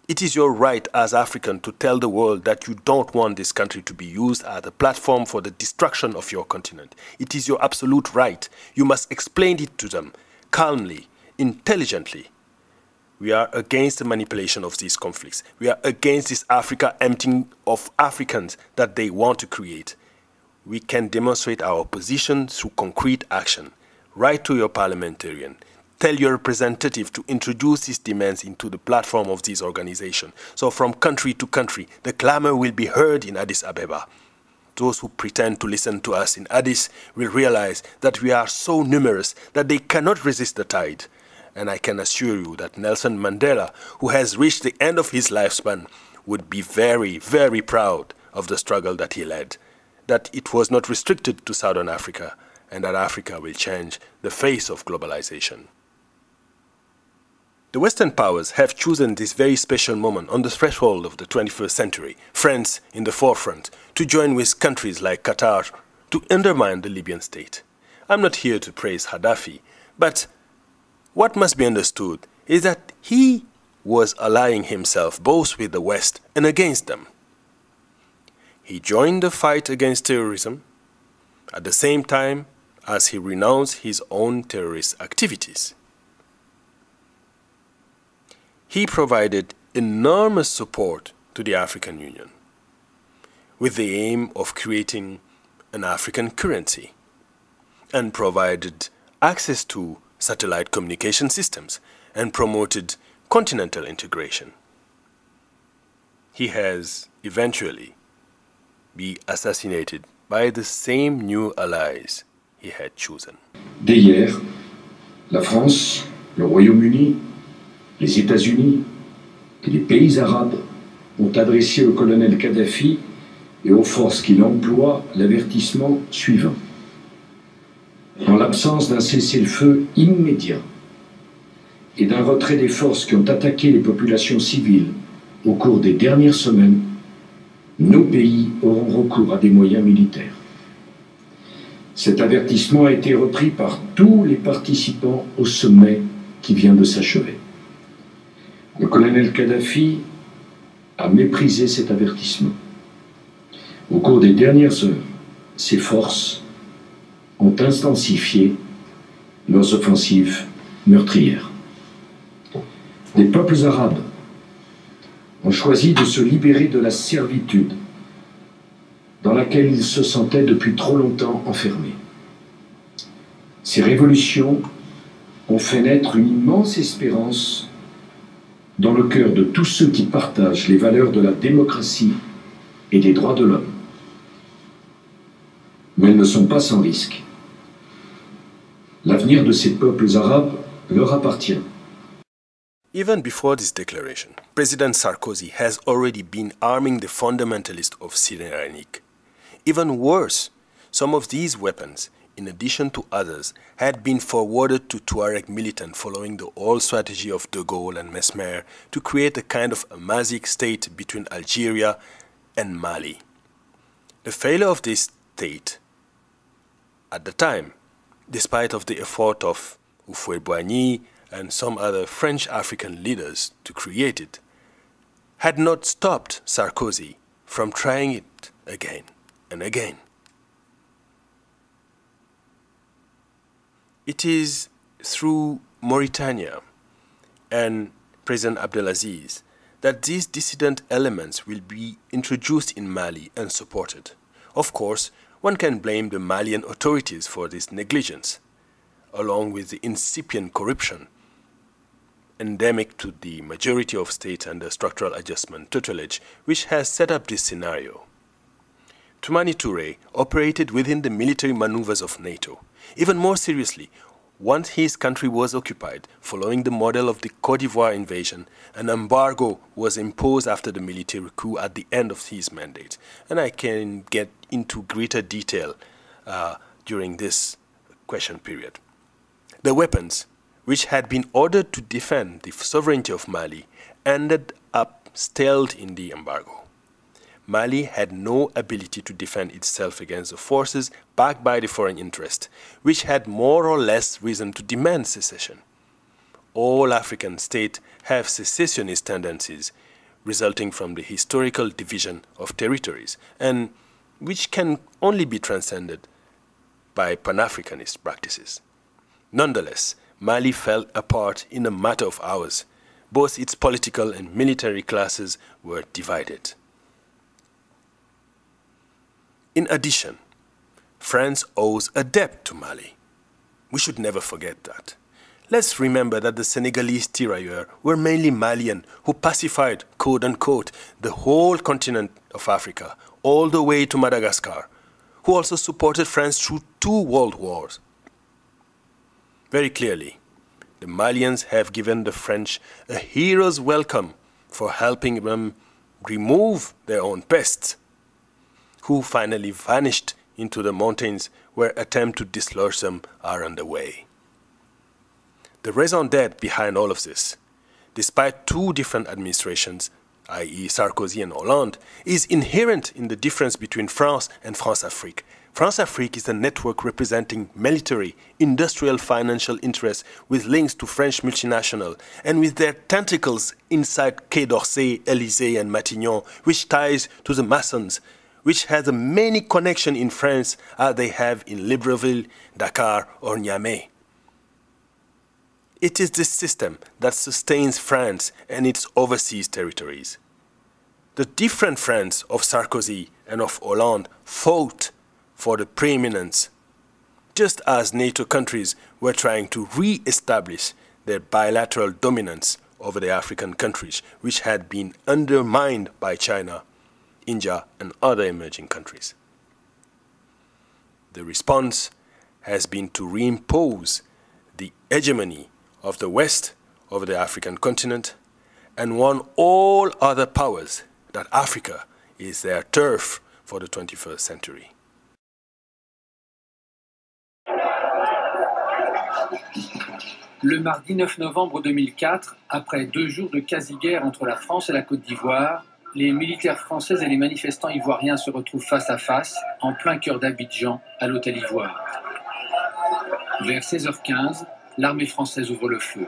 Speaker 3: It is your right as African to tell the world that you don't want this country to be used as a platform for the destruction of your continent. It is your absolute right. You must explain it to them calmly, intelligently. We are against the manipulation of these conflicts. We are against this Africa emptying of Africans that they want to create. We can demonstrate our position through concrete action. Write to your parliamentarian. Tell your representative to introduce these demands into the platform of this organization. So from country to country, the clamor will be heard in Addis Ababa. Those who pretend to listen to us in Addis will realize that we are so numerous that they cannot resist the tide. And I can assure you that Nelson Mandela, who has reached the end of his lifespan, would be very, very proud of the struggle that he led, that it was not restricted to Southern Africa, and that Africa will change the face of globalization. The Western powers have chosen this very special moment on the threshold of the 21st century, France in the forefront, to join with countries like Qatar to undermine the Libyan state. I'm not here to praise Gaddafi, but what must be understood is that he was allying himself both with the West and against them. He joined the fight against terrorism at the same time as he renounced his own terrorist activities. He provided enormous support to the African Union with the aim of creating an African currency and provided access to satellite communication systems and promoted continental integration. He has eventually been assassinated by the same new allies he had chosen.
Speaker 18: Dès hier, la France, le Royaume-Uni, les États-Unis et les pays arabes ont adressé au colonel Kadhafi et aux forces qu'il emploie l'avertissement suivant. En l'absence d'un cessez-le-feu immédiat et d'un retrait des forces qui ont attaqué les populations civiles au cours des dernières semaines, nos pays auront recours à des moyens militaires. Cet avertissement a été repris par tous les participants au sommet qui vient de s'achever. Le colonel Kadhafi a méprisé cet avertissement. Au cours des dernières heures, ses forces ont intensifié leurs offensives meurtrières. Les peuples arabes ont choisi de se libérer de la servitude dans laquelle ils se sentaient depuis trop longtemps enfermés. Ces révolutions ont fait naître une immense espérance dans le cœur de tous ceux qui partagent les valeurs de la démocratie et des droits de l'homme. Mais elles ne sont pas sans risque. L'avenir de ces peuples arabes leur appartient.
Speaker 3: Even before this declaration, President Sarkozy has already been arming the fundamentalists of Cyrenaique. Even worse, some of these weapons, in addition to others, had been forwarded to Tuareg militants following the old strategy of de Gaulle and Mesmer to create a kind of Amazigh state between Algeria and Mali. The failure of this state at the time, despite of the effort of Houphouët-Boigny and some other French African leaders to create it, had not stopped Sarkozy from trying it again and again. It is through Mauritania and President Abdelaziz that these dissident elements will be introduced in Mali and supported. Of course, one can blame the Malian authorities for this negligence, along with the incipient corruption endemic to the majority of states under structural adjustment tutelage, which has set up this scenario. Toumani Touré operated within the military maneuvers of NATO. Even more seriously, once his country was occupied, following the model of the Côte d'Ivoire invasion, an embargo was imposed after the military coup at the end of his mandate. And I can get into greater detail during this question period. The weapons, which had been ordered to defend the sovereignty of Mali, ended up stalled in the embargo. Mali had no ability to defend itself against the forces backed by the foreign interest, which had more or less reason to demand secession. All African states have secessionist tendencies resulting from the historical division of territories, and which can only be transcended by Pan-Africanist practices. Nonetheless, Mali fell apart in a matter of hours. Both its political and military classes were divided. In addition, France owes a debt to Mali. We should never forget that. Let's remember that the Senegalese tirailleurs were mainly Malian who pacified, quote-unquote, the whole continent of Africa, all the way to Madagascar, who also supported France through 2 world wars. Very clearly, the Malians have given the French a hero's welcome for helping them remove their own pests, who finally vanished into the mountains where attempts to dislodge them are underway. The raison d'être behind all of this, despite 2 different administrations, i.e. Sarkozy and Hollande, is inherent in the difference between France and France-Afrique. France-Afrique is a network representing military, industrial, financial interests with links to French multinational and with their tentacles inside Quai d'Orsay, Élysée and Matignon, which ties to the Masons, which has many connections in France as they have in Libreville, Dakar or Niamey. It is this system that sustains France and its overseas territories. The different France of Sarkozy and of Hollande fought for the preeminence, just as NATO countries were trying to re-establish their bilateral dominance over the African countries, which had been undermined by China, India, and other emerging countries. The response has been to reimpose the hegemony of the West over the African continent and warn all other powers that Africa is their turf for the 21st century.
Speaker 19: Le mardi 9 novembre 2004, après 2 jours de quasi-guerre entre la France et la Côte d'Ivoire,
Speaker 20: les militaires français et les manifestants ivoiriens se retrouvent face à face, en plein cœur d'Abidjan, à l'Hôtel Ivoire. Vers 16h15, l'armée française ouvre le feu.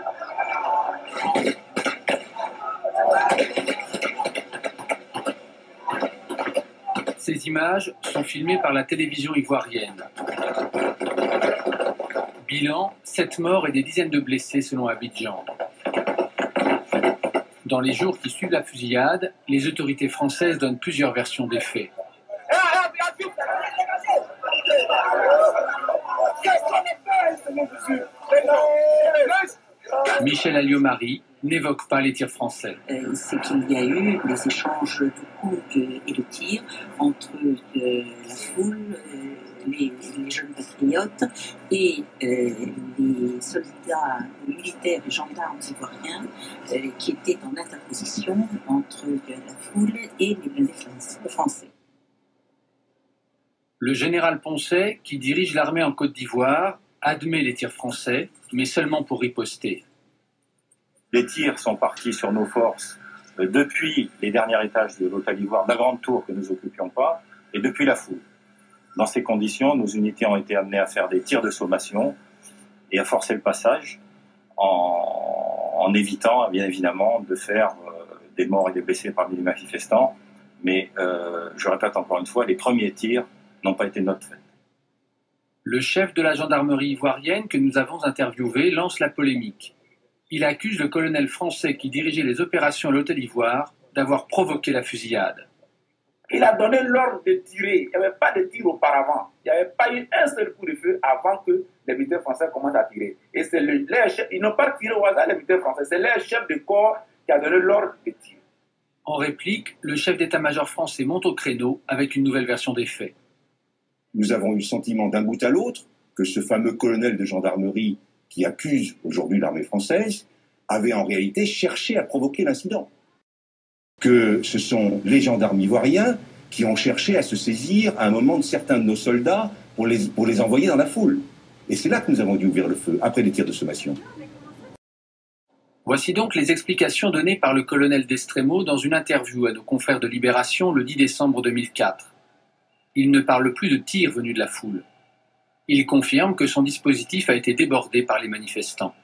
Speaker 20: Ces images sont filmées par la télévision ivoirienne. Bilan, 7 morts et des dizaines de blessés selon Abidjan. Dans les jours qui suivent la fusillade, les autorités françaises donnent plusieurs versions des faits. Michel Alliot-Marie n'évoque pas les tirs français.
Speaker 21: C'est qu'il y a eu des échanges de coups et de tirs entre la foule, les jeunes patriotes et les soldats militaires et gendarmes ivoiriens qui étaient en interposition entre la foule et les blindés français.
Speaker 20: Le général Poncet, qui dirige l'armée en Côte d'Ivoire, admet les tirs français, mais seulement pour riposter.
Speaker 22: Les tirs sont partis sur nos forces depuis les derniers étages de l'Hôtel Ivoire, de la grande tour que nous occupions pas, et depuis la foule. Dans ces conditions, nos unités ont été amenées à faire des tirs de sommation et à forcer le passage en évitant, bien évidemment, de faire des morts et des blessés parmi les manifestants. Mais, je répète encore une fois, les premiers tirs n'ont pas été notre fait.
Speaker 20: Le chef de la gendarmerie ivoirienne que nous avons interviewé lance la polémique. Il accuse le colonel français qui dirigeait les opérations à l'Hôtel Ivoire d'avoir provoqué la fusillade.
Speaker 23: Il a donné l'ordre de tirer. Il n'y avait pas de tir auparavant. Il n'y avait pas eu un seul coup de feu avant que les militaires français commencent à tirer. Et c'est leur chef, ils n'ont pas tiré au hasard les militaires français, c'est leur chef de corps qui a donné l'ordre de tirer.
Speaker 20: En réplique, le chef d'état-major français monte au créneau avec une nouvelle version des faits.
Speaker 24: Nous avons eu le sentiment d'un bout à l'autre que ce fameux colonel de gendarmerie qui accuse aujourd'hui l'armée française avait en réalité cherché à provoquer l'incident. Que ce sont les gendarmes ivoiriens qui ont cherché à se saisir à un moment de certains de nos soldats pour les envoyer dans la foule. Et c'est là que nous avons dû ouvrir le feu, après les tirs de sommation.
Speaker 20: Voici donc les explications données par le colonel Destremo dans une interview à nos confrères de Libération le 10 décembre 2004. Il ne parle plus de tirs venus de la foule. Il confirme que son dispositif a été débordé par les manifestants.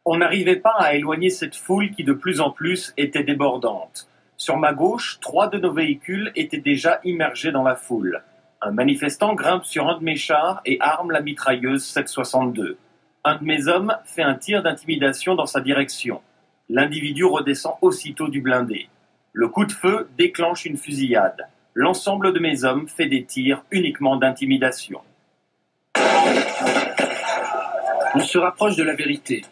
Speaker 25: On n'arrivait pas à éloigner cette foule qui de plus en plus était débordante. Sur ma gauche, 3 de nos véhicules étaient déjà immergés dans la foule. Un manifestant grimpe sur un de mes chars et arme la mitrailleuse 762. Un de mes hommes fait un tir d'intimidation dans sa direction. L'individu redescend aussitôt du blindé. Le coup de feu déclenche une fusillade. L'ensemble de mes hommes fait des tirs uniquement d'intimidation.
Speaker 20: On se rapproche de la vérité.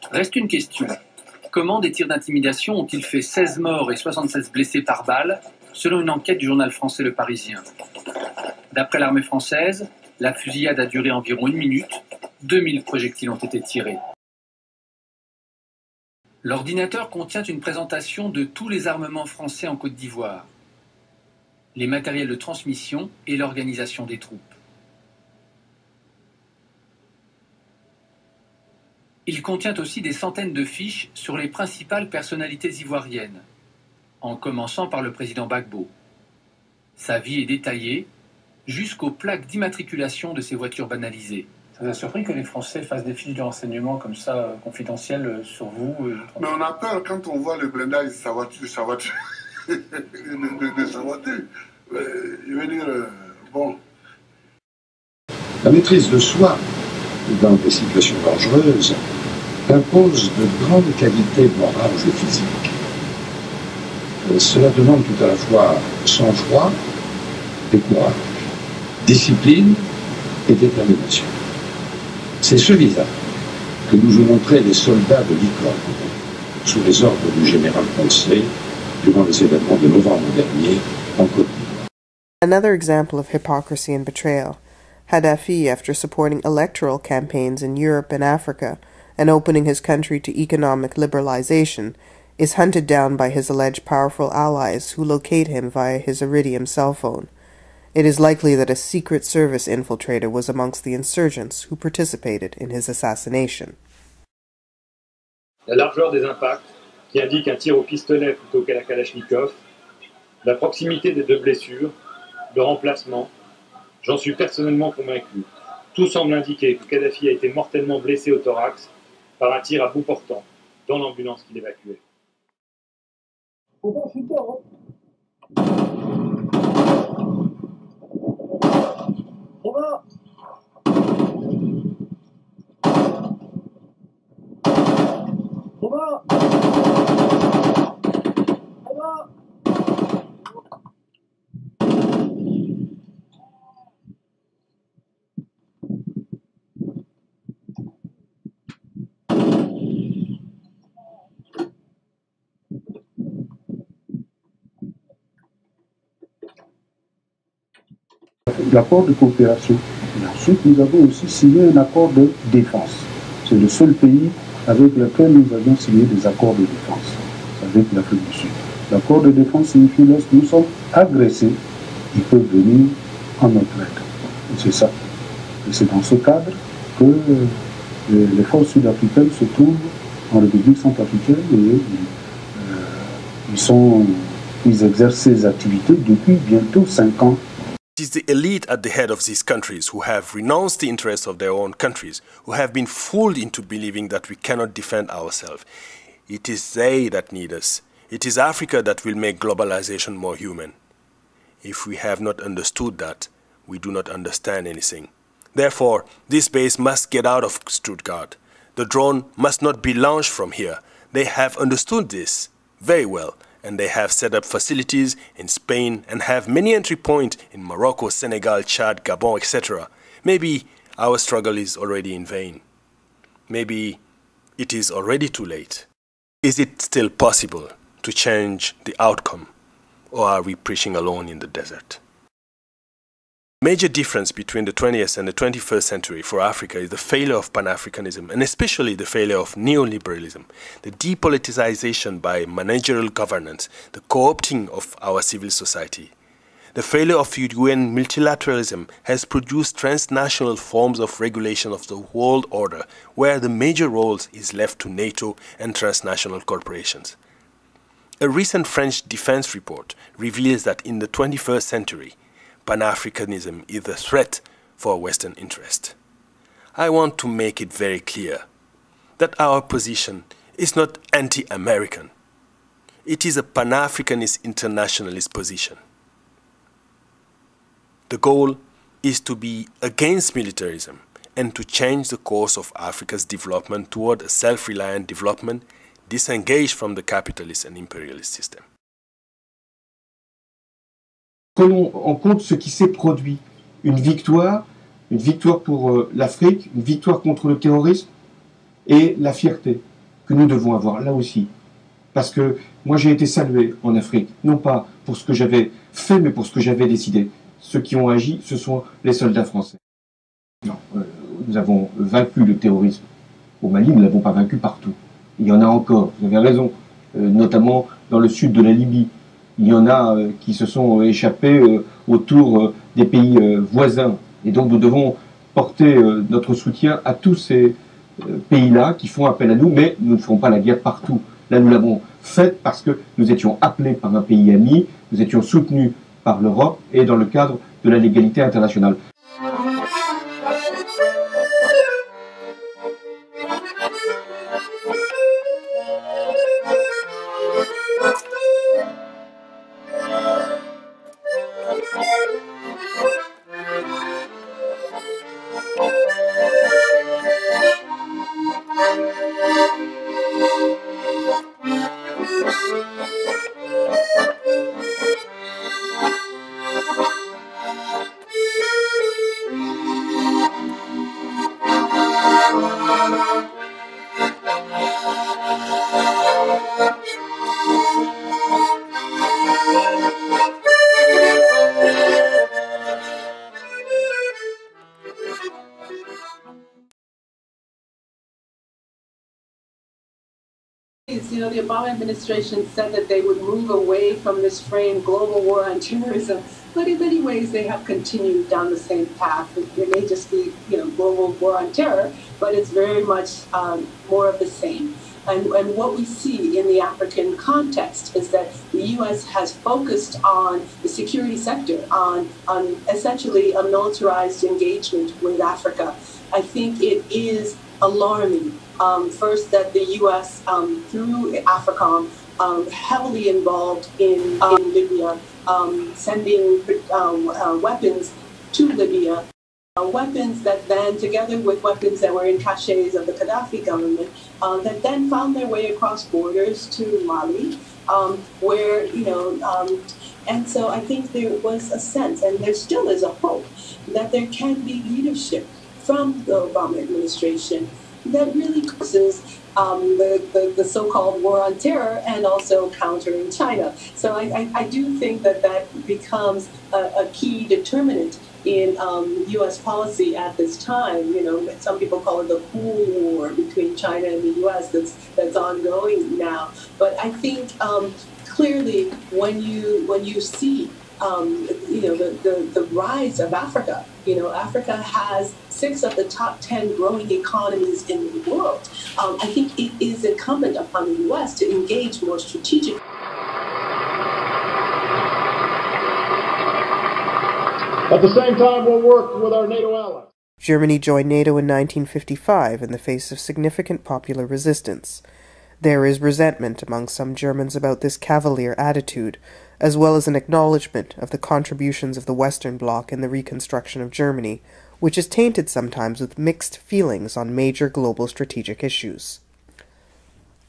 Speaker 20: Reste une question. Comment des tirs d'intimidation ont-ils fait 16 morts et 76 blessés par balle, selon une enquête du journal français Le Parisien? D'après l'armée française, la fusillade a duré environ 1 minute. 2000 projectiles ont été tirés. L'ordinateur contient une présentation de tous les armements français en Côte d'Ivoire, les matériels de transmission et l'organisation des troupes. Il contient aussi des centaines de fiches sur les principales personnalités ivoiriennes, en commençant par le président Gbagbo. Sa vie est détaillée, jusqu'aux plaques d'immatriculation de ses voitures banalisées. Ça vous a surpris que les Français fassent des fiches de renseignements comme ça, confidentielles, sur vous?
Speaker 26: Mais on a peur quand on voit le blindage de sa voiture, de sa voiture. Je veux dire, bon.
Speaker 18: La maîtrise de soi, dans des situations dangereuses, impose de grandes qualités morales et physiques. Cela demande tout à la fois sang-froid et courage, discipline et détermination. C'est ce visage que nous ont montré les soldats de l'Icône sous les ordres du général Poncet durant les événements de novembre dernier en Côte d'Ivoire.
Speaker 4: Another example of hypocrisy and betrayal. Gaddafi, after supporting electoral campaigns in Europe and Africa and opening his country to economic liberalization, is hunted down by his alleged powerful allies who locate him via his Iridium cell phone. It is likely that a Secret Service infiltrator was amongst the insurgents who participated in his assassination.
Speaker 27: La largeur des impacts
Speaker 1: qui indique un tir au pistolet plutôt qu'à la Kalachnikov, la proximité des deux blessures, le remplacement, j'en suis personnellement convaincu. Tout semble indiquer que Kadhafi a été mortellement blessé au thorax par un tir à bout portant dans l'ambulance qu'il évacuait.
Speaker 2: L'accord de coopération. Et ensuite, nous avons aussi signé un accord de défense. C'est le seul pays avec lequel nous avions signé des accords de défense, avec l'Afrique du Sud. L'accord de défense signifie lorsque nous sommes agressés, ils peuvent venir en notre aide. Et c'est ça. Et c'est dans ce cadre que les forces sud-africaines se trouvent en République centrafricaine et ils exercent ces activités depuis bientôt 5 ans.
Speaker 3: It is the elite at the head of these countries who have renounced the interests of their own countries, who have been fooled into believing that we cannot defend ourselves. It is they that need us. It is Africa that will make globalization more human. If we have not understood that, we do not understand anything. Therefore, this base must get out of Stuttgart. The drone must not be launched from here. They have understood this very well, and they have set up facilities in Spain and have many entry points in Morocco, Senegal, Chad, Gabon, etc. Maybe our struggle is already in vain. Maybe it is already too late. Is it still possible to change the outcome, or are we preaching alone in the desert? Major difference between the 20th and the 21st century for Africa is the failure of Pan-Africanism, and especially the failure of neoliberalism, the depoliticization by managerial governance, the co-opting of our civil society. The failure of UN multilateralism has produced transnational forms of regulation of the world order, where the major roles is left to NATO and transnational corporations. A recent French defense report reveals that in the 21st century, Pan-Africanism is a threat for Western interest. I want to make it very clear that our position is not anti-American. It is a Pan-Africanist internationalist position. The goal is to be against militarism and to change the course of Africa's development toward a self-reliant development disengaged from the capitalist and imperialist system.
Speaker 6: Prenons en compte ce qui s'est produit. Une victoire pour l'Afrique, une victoire contre le terrorisme et la fierté que nous devons avoir là aussi. Parce que moi j'ai été salué en Afrique, non pas pour ce que j'avais fait, mais pour ce que j'avais décidé. Ceux qui ont agi, ce sont les soldats français. Non, nous avons vaincu le terrorisme. Au Mali, nous ne l'avons pas vaincu partout. Il y en a encore, vous avez raison, notamment dans le sud de la Libye. Il y en a qui se sont échappés autour des pays voisins. Et donc nous devons porter notre soutien à tous ces pays-là qui font appel à nous, mais nous ne ferons pas la guerre partout. Là, nous l'avons faite parce que nous étions appelés par un pays ami, nous étions soutenus par l'Europe et dans le cadre de la légalité internationale.
Speaker 7: You know, the Obama administration said that they would move away from this frame, global war on terrorism, but in many ways they have continued down the same path. It may just be, you know, global war on terror, but it's very much more of the same. And what we see in the African context is that the U.S. has focused on the security sector, on essentially a militarized engagement with Africa. I think it is alarming, first, that the U.S., through AFRICOM, heavily involved in Libya, sending weapons to Libya. Weapons that then, together with weapons that were in caches of the Gaddafi government, that then found their way across borders to Mali, where, and so I think there was a sense, and there still is a hope, that there can be leadership from the Obama administration that really causes the so-called war on terror and also countering China. So I do think that becomes a key determinant in U.S. policy at this time. Some people call it the cool war between China and the U.S. that's ongoing now. But I think clearly when you see the rise of Africa, Africa has 6 of the top 10 growing economies in the world. I think it is incumbent upon the U.S. to engage more strategically.
Speaker 1: At the same time, we'll work with our NATO allies.
Speaker 4: Germany joined NATO in 1955 in the face of significant popular resistance. There is resentment among some Germans about this cavalier attitude, as well as an acknowledgement of the contributions of the Western Bloc in the reconstruction of Germany, which is tainted sometimes with mixed feelings on major global strategic issues.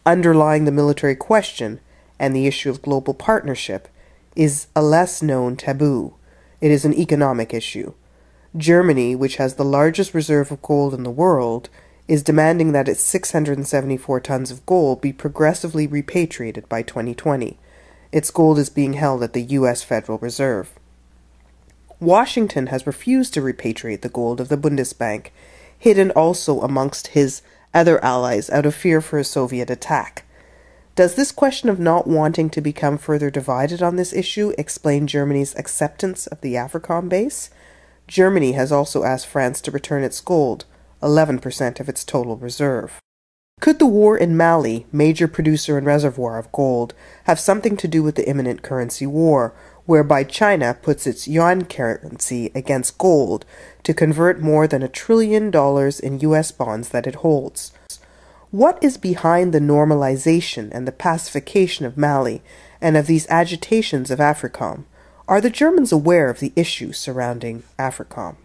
Speaker 4: Underlying the military question and the issue of global partnership is a less-known taboo. It is an economic issue. Germany, which has the largest reserve of gold in the world, is demanding that its 674 tons of gold be progressively repatriated by 2020. Its gold is being held at the U.S. Federal Reserve. Washington has refused to repatriate the gold of the Bundesbank, hidden also amongst his other allies out of fear for a Soviet attack. Does this question of not wanting to become further divided on this issue explain Germany's acceptance of the AFRICOM base? Germany has also asked France to return its gold, 11% of its total reserve. Could the war in Mali, major producer and reservoir of gold, have something to do with the imminent currency war, whereby China puts its yuan currency against gold to convert more than $1 trillion in U.S. bonds that it holds? What is behind the normalization and the pacification of Mali and of these agitations of AFRICOM? Are the Germans aware of the issues surrounding AFRICOM?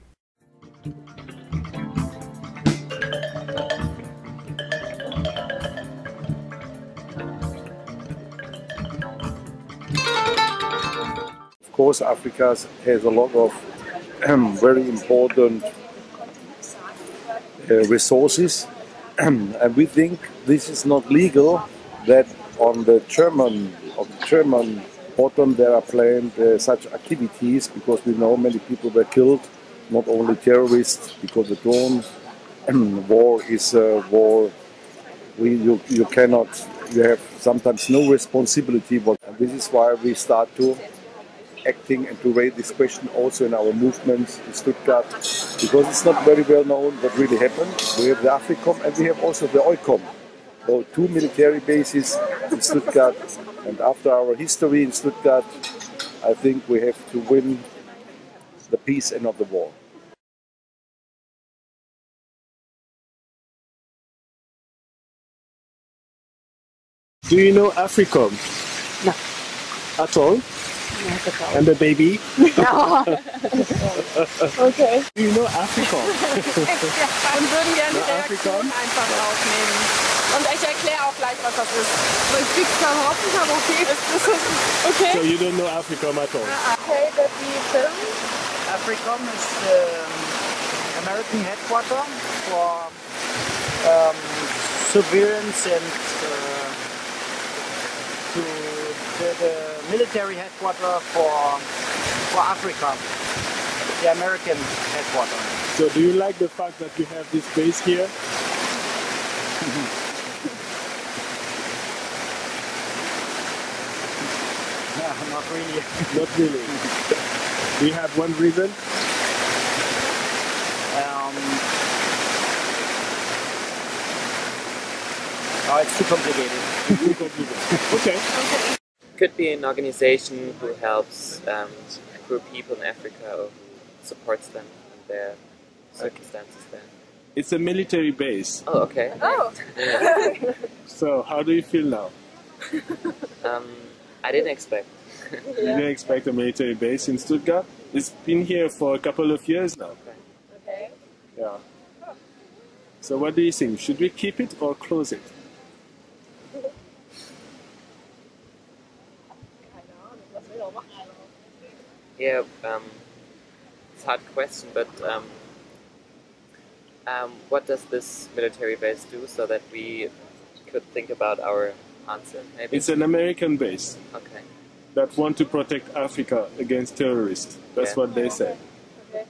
Speaker 8: Of course, Africa has a lot of very important resources, and we think this is not legal that on the German bottom there are planned such activities, because we know many people were killed, not only terrorists, because the drone war is a war. You have sometimes no responsibility, but this is why we start to acting and to raise this question also in our movements in Stuttgart, because it's not very well known what really happened. We have the AFRICOM and we have also the OICOM, so 2 military bases in Stuttgart, and after our history in Stuttgart, I think we have to win the peace and not the war.
Speaker 9: Do you know AFRICOM?
Speaker 10: No.
Speaker 9: At all?
Speaker 10: Not at all.
Speaker 9: And the baby?
Speaker 10: No. Okay.
Speaker 9: Do you know AFRICOM?
Speaker 10: Und würden gerne die Reaktion einfach aufnehmen. Und ich erkläre auch gleich, was das ist. Ich krieg's zwar überhaupt nicht, aber okay. Okay.
Speaker 9: So you don't know AFRICOM at all?
Speaker 10: Okay, that the film?
Speaker 11: AFRICOM is the American headquarters for surveillance and the military headquarters for Africa, the American headquarters.
Speaker 9: So do you like the fact that you have this base here?
Speaker 11: Not really.
Speaker 9: Not really. Do you have one reason?
Speaker 11: Oh, it's too complicated.
Speaker 9: Okay.
Speaker 5: Could be an organization who helps poor people in Africa or who supports them in their circumstances there.
Speaker 9: It's a military base.
Speaker 5: Oh, okay.
Speaker 10: Oh.
Speaker 9: So, how do you feel now?
Speaker 5: I didn't expect.
Speaker 9: You didn't expect a military base in Stuttgart? It's been here for a couple of years now.
Speaker 10: Okay.
Speaker 9: Yeah. So what do you think? Should we keep it or close it?
Speaker 5: Yeah, it's a hard question, but what does this military base do so that we could think about our answer? Maybe?
Speaker 9: It's an American base.
Speaker 5: Okay.
Speaker 9: That want to protect Africa against terrorists. That's what they say.
Speaker 10: Okay.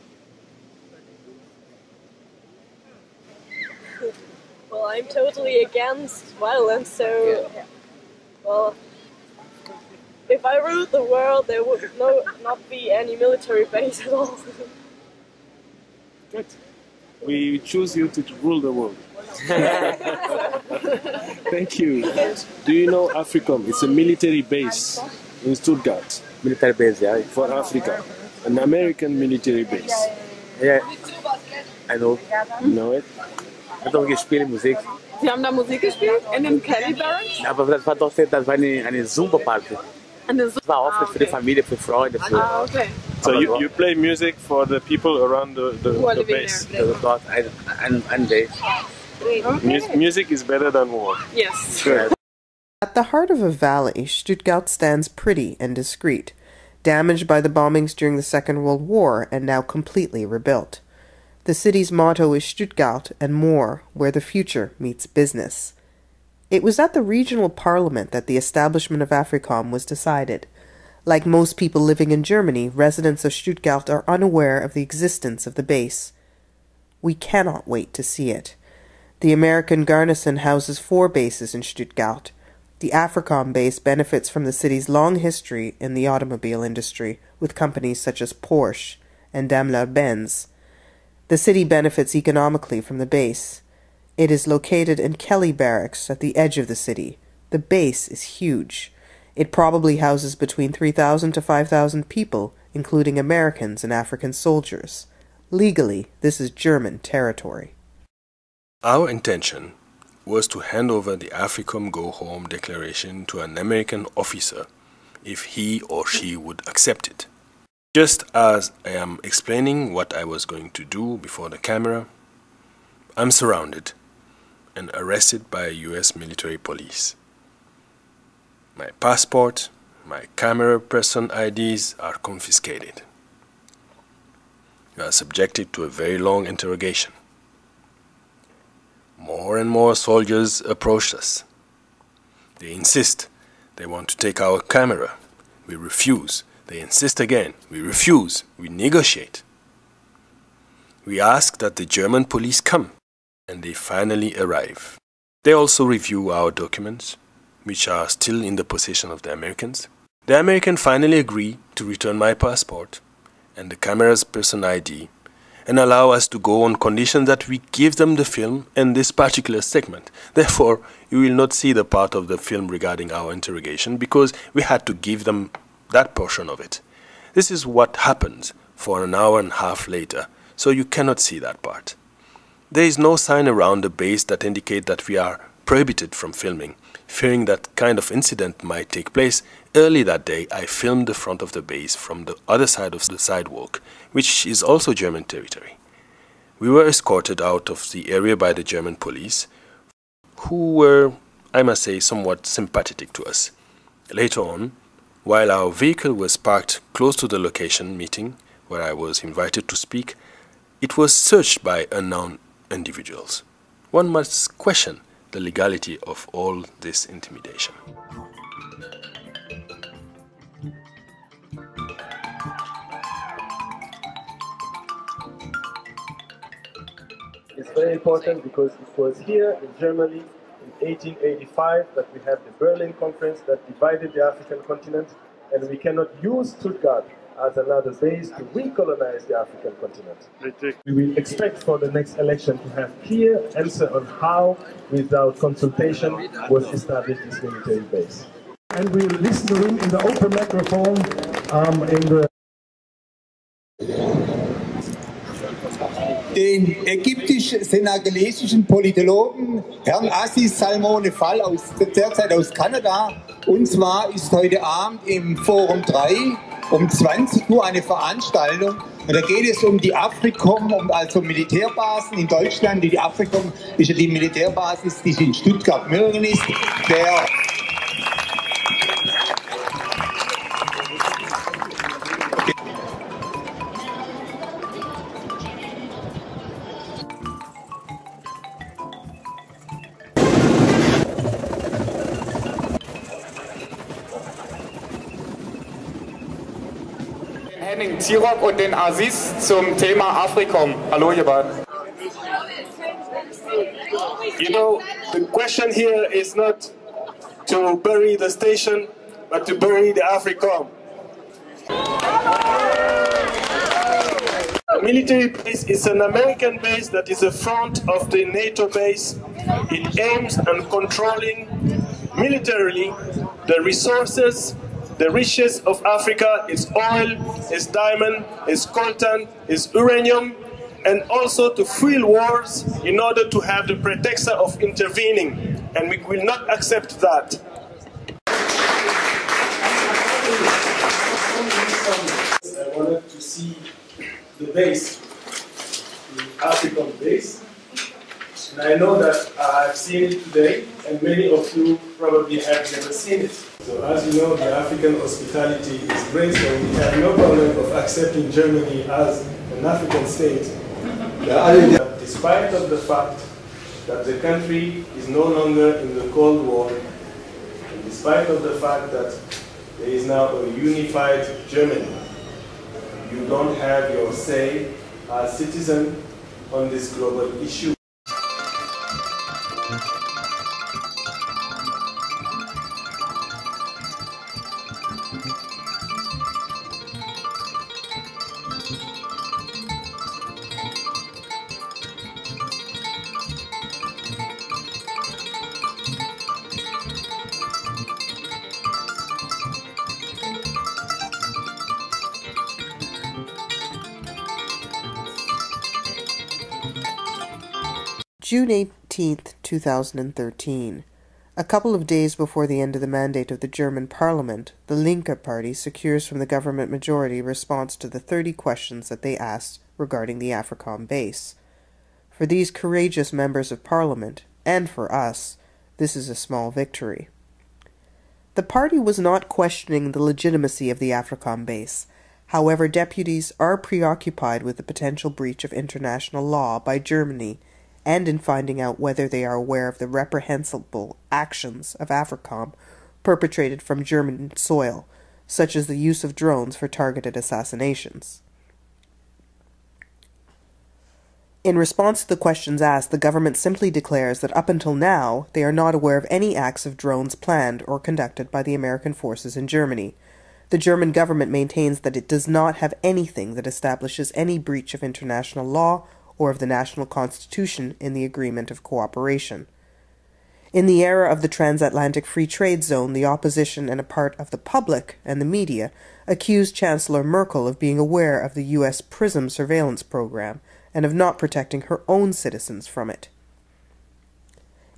Speaker 10: Well, I'm totally against violence, so, well, if I ruled the world, there would not be any military base at all.
Speaker 9: Good. We choose you to rule the world. Thank you. Do you know Africom? It's a military base in Stuttgart.
Speaker 12: Military base, yeah.
Speaker 9: For Africa. An American military base.
Speaker 12: Yeah, I know.
Speaker 9: You know it?
Speaker 12: Hat doch gespielt Musik.
Speaker 10: Sie haben da Musik gespielt? In dem Kelly Barracks?
Speaker 12: Aber das war doch das war eine Zumba-Party. Das war auch für die Familie, für Freunde.
Speaker 10: Ah, okay.
Speaker 9: So you play music for the people around the base?
Speaker 12: Dort ein day.
Speaker 9: Music is better than war.
Speaker 10: Yes.
Speaker 9: Good.
Speaker 4: At the heart of a valley, Stuttgart stands pretty and discreet, damaged by the bombings during the Second World War and now completely rebuilt. The city's motto is Stuttgart and more, where the future meets business. It was at the regional parliament that the establishment of Afrikom was decided. Like most people living in Germany, residents of Stuttgart are unaware of the existence of the base. We cannot wait to see it. The American garrison houses 4 bases in Stuttgart. The Afrikom base benefits from the city's long history in the automobile industry, with companies such as Porsche and Daimler-Benz. The city benefits economically from the base. It is located in Kelly Barracks at the edge of the city. The base is huge. It probably houses between 3,000 to 5,000 people, including Americans and African soldiers. Legally, this is German territory.
Speaker 3: Our intention was to hand over the Afrikom Go Home declaration to an American officer if he or she would accept it. Just as I am explaining what I was going to do before the camera, I'm surrounded and arrested by US military police. My passport, my camera person IDs are confiscated. We are subjected to a very long interrogation. More and more soldiers approach us. They insist. They want to take our camera. We refuse. They insist again. We refuse. We negotiate. We ask that the German police come, and they finally arrive. They also review our documents, which are still in the possession of the Americans. The Americans finally agree to return my passport and the camera's person ID and allow us to go on condition that we give them the film and this particular segment. Therefore, you will not see the part of the film regarding our interrogation because we had to give them that portion of it. This is what happens for an hour and a half later, so you cannot see that part. There is no sign around the base that indicate that we are prohibited from filming. Fearing that kind of incident might take place, early that day I filmed the front of the base from the other side of the sidewalk, which is also German territory. We were escorted out of the area by the German police, who were, I must say, somewhat sympathetic to us. Later on, while our vehicle was parked close to the location meeting where I was invited to speak, it was searched by unknown individuals. One must question the legality of all this intimidation.
Speaker 9: It's very important because it was here in Germany in 1885 that we had the Berlin Conference that divided the African continent, and we cannot use Stuttgart as another base to recolonize the African continent. We will expect for the next election to have clear answer on how, without consultation, was established this military base.
Speaker 13: And we'll listen to him in the open microphone in the
Speaker 14: Den ägyptisch-senegalesischen Politologen Herrn Assis Salmone Fall derzeit aus Kanada. Und zwar ist heute Abend im Forum 3 um 20 Uhr eine Veranstaltung. Und da geht es um die افريكوم, also Militärbasen in Deutschland. Die افريكوم ist ja die Militärbasis, die in Stuttgart-Mürgen ist.
Speaker 15: Henning Zirok und den Aziz zum Thema افريكوم. Hallo ihr beiden.
Speaker 16: You know, the question here is not to bury the station, but to bury the افريكوم. The military base is an American base that is a front of the NATO base. It aims at controlling militarily the resources, the riches of Africa, its oil, its diamond, its coltan, its uranium, and also to fuel wars in order to have the pretext of intervening. And we will not accept that.
Speaker 17: I wanted to see the base, the African base. And I know that I've seen it today, and many of you probably have never seen it. So as you know, the African hospitality is great, so we have no problem of accepting Germany as an African state. Despite of the fact that the country is no longer in the Cold War, and despite of the fact that there is now a unified Germany, you don't have your say as citizen on this global issue.
Speaker 4: June 18, 2013. A couple of days before the end of the mandate of the German parliament, the Linke Party secures from the government majority response to the 30 questions that they asked regarding the Afrikon base. For these courageous members of parliament, and for us, this is a small victory. The party was not questioning the legitimacy of the Afrikon base. However, deputies are preoccupied with the potential breach of international law by Germany and in finding out whether they are aware of the reprehensible actions of Afrikon perpetrated from German soil, such as the use of drones for targeted assassinations. In response to the questions asked, the government simply declares that up until now, they are not aware of any acts of drones planned or conducted by the American forces in Germany. The German government maintains that it does not have anything that establishes any breach of international law or of the national constitution in the Agreement of Cooperation. In the era of the transatlantic free trade zone, the opposition and a part of the public and the media accused Chancellor Merkel of being aware of the U.S. PRISM surveillance program and of not protecting her own citizens from it.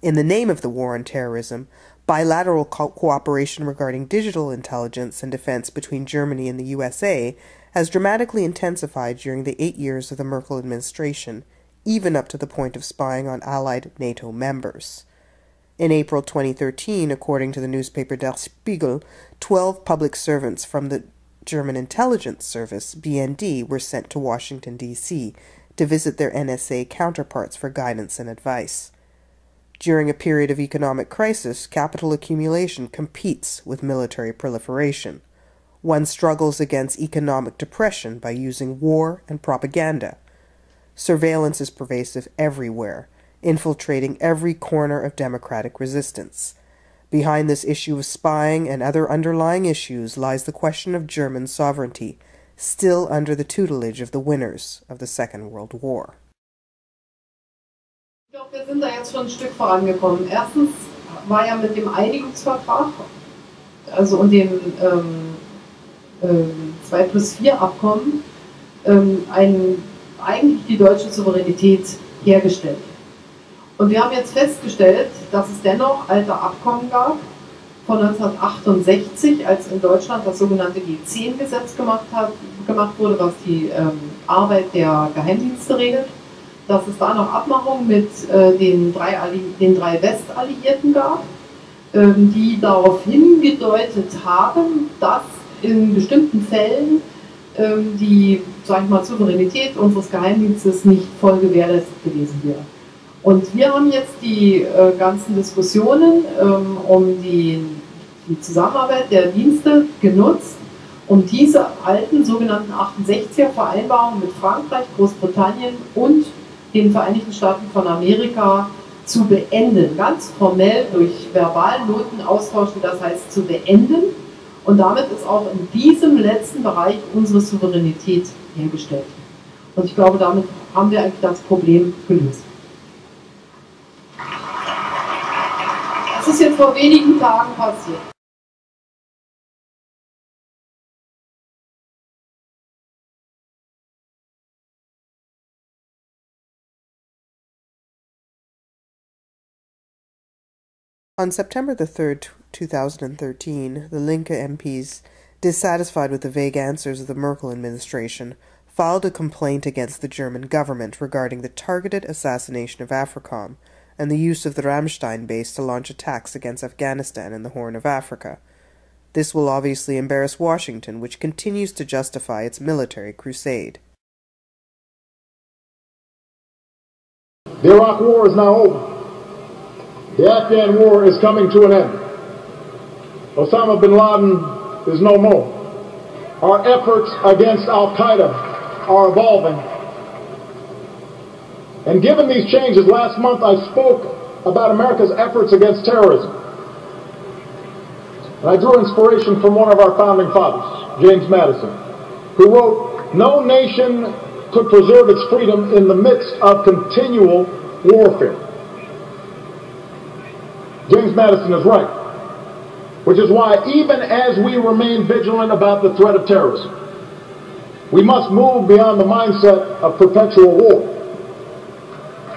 Speaker 4: In the name of the war on terrorism, bilateral cooperation regarding digital intelligence and defense between Germany and the USA has dramatically intensified during the 8 years of the Merkel administration, even up to the point of spying on allied NATO members. In April 2013, according to the newspaper Der Spiegel, 12 public servants from the German intelligence service, BND, were sent to Washington, D.C. to visit their NSA counterparts for guidance and advice. During a period of economic crisis, capital accumulation competes with military proliferation. One struggles against economic depression by using war and propaganda. Surveillance is pervasive everywhere, infiltrating every corner of democratic resistance. Behind this issue of spying and other underlying issues lies the question of German sovereignty still under the tutelage of the winners of the Second World War.
Speaker 19: Ich glaube, wir sind da jetzt schon ein Stück vorangekommen. Erstens war ja mit dem Einigungsvertrag, also und dem 2+4-Abkommen, eigentlich die deutsche Souveränität hergestellt. Und wir haben jetzt festgestellt, dass es dennoch alte Abkommen gab, von 1968, als in Deutschland das sogenannte G10-Gesetz gemacht wurde, was die Arbeit der Geheimdienste regelt, dass es da noch Abmachungen mit den drei Westalliierten gab, die darauf hingedeutet haben, dass in bestimmten Fällen die, sag ich mal, Souveränität unseres Geheimdienstes nicht voll gewährleistet gewesen wäre. Und wir haben jetzt die ganzen Diskussionen um die Zusammenarbeit der Dienste genutzt, um diese alten sogenannten 68er-Vereinbarungen mit Frankreich, Großbritannien und den Vereinigten Staaten von Amerika zu beenden. Ganz formell durch verbalen Notenaustausch, das heißt zu beenden. Und damit ist auch in diesem letzten Bereich unsere Souveränität hergestellt. Und ich glaube, damit haben wir eigentlich das Problem gelöst. Das ist jetzt vor wenigen Tagen passiert.
Speaker 4: On September the 3rd, 2013, the Linke MPs, dissatisfied with the vague answers of the Merkel administration, filed a complaint against the German government regarding the targeted assassination of Afrikom and the use of the Ramstein base to launch attacks against Afghanistan and the Horn of Africa. This will obviously embarrass Washington, which continues to justify its military crusade.
Speaker 21: The Iraq War is now over. The Afghan war is coming to an end. Osama bin Laden is no more. Our efforts against Al-Qaeda are evolving. And given these changes, last month I spoke about America's efforts against terrorism. And I drew inspiration from one of our founding fathers, James Madison, who wrote, "No nation could preserve its freedom in the midst of continual warfare." James Madison is right, which is why even as we remain vigilant about the threat of terrorism, we must move beyond the mindset of perpetual war.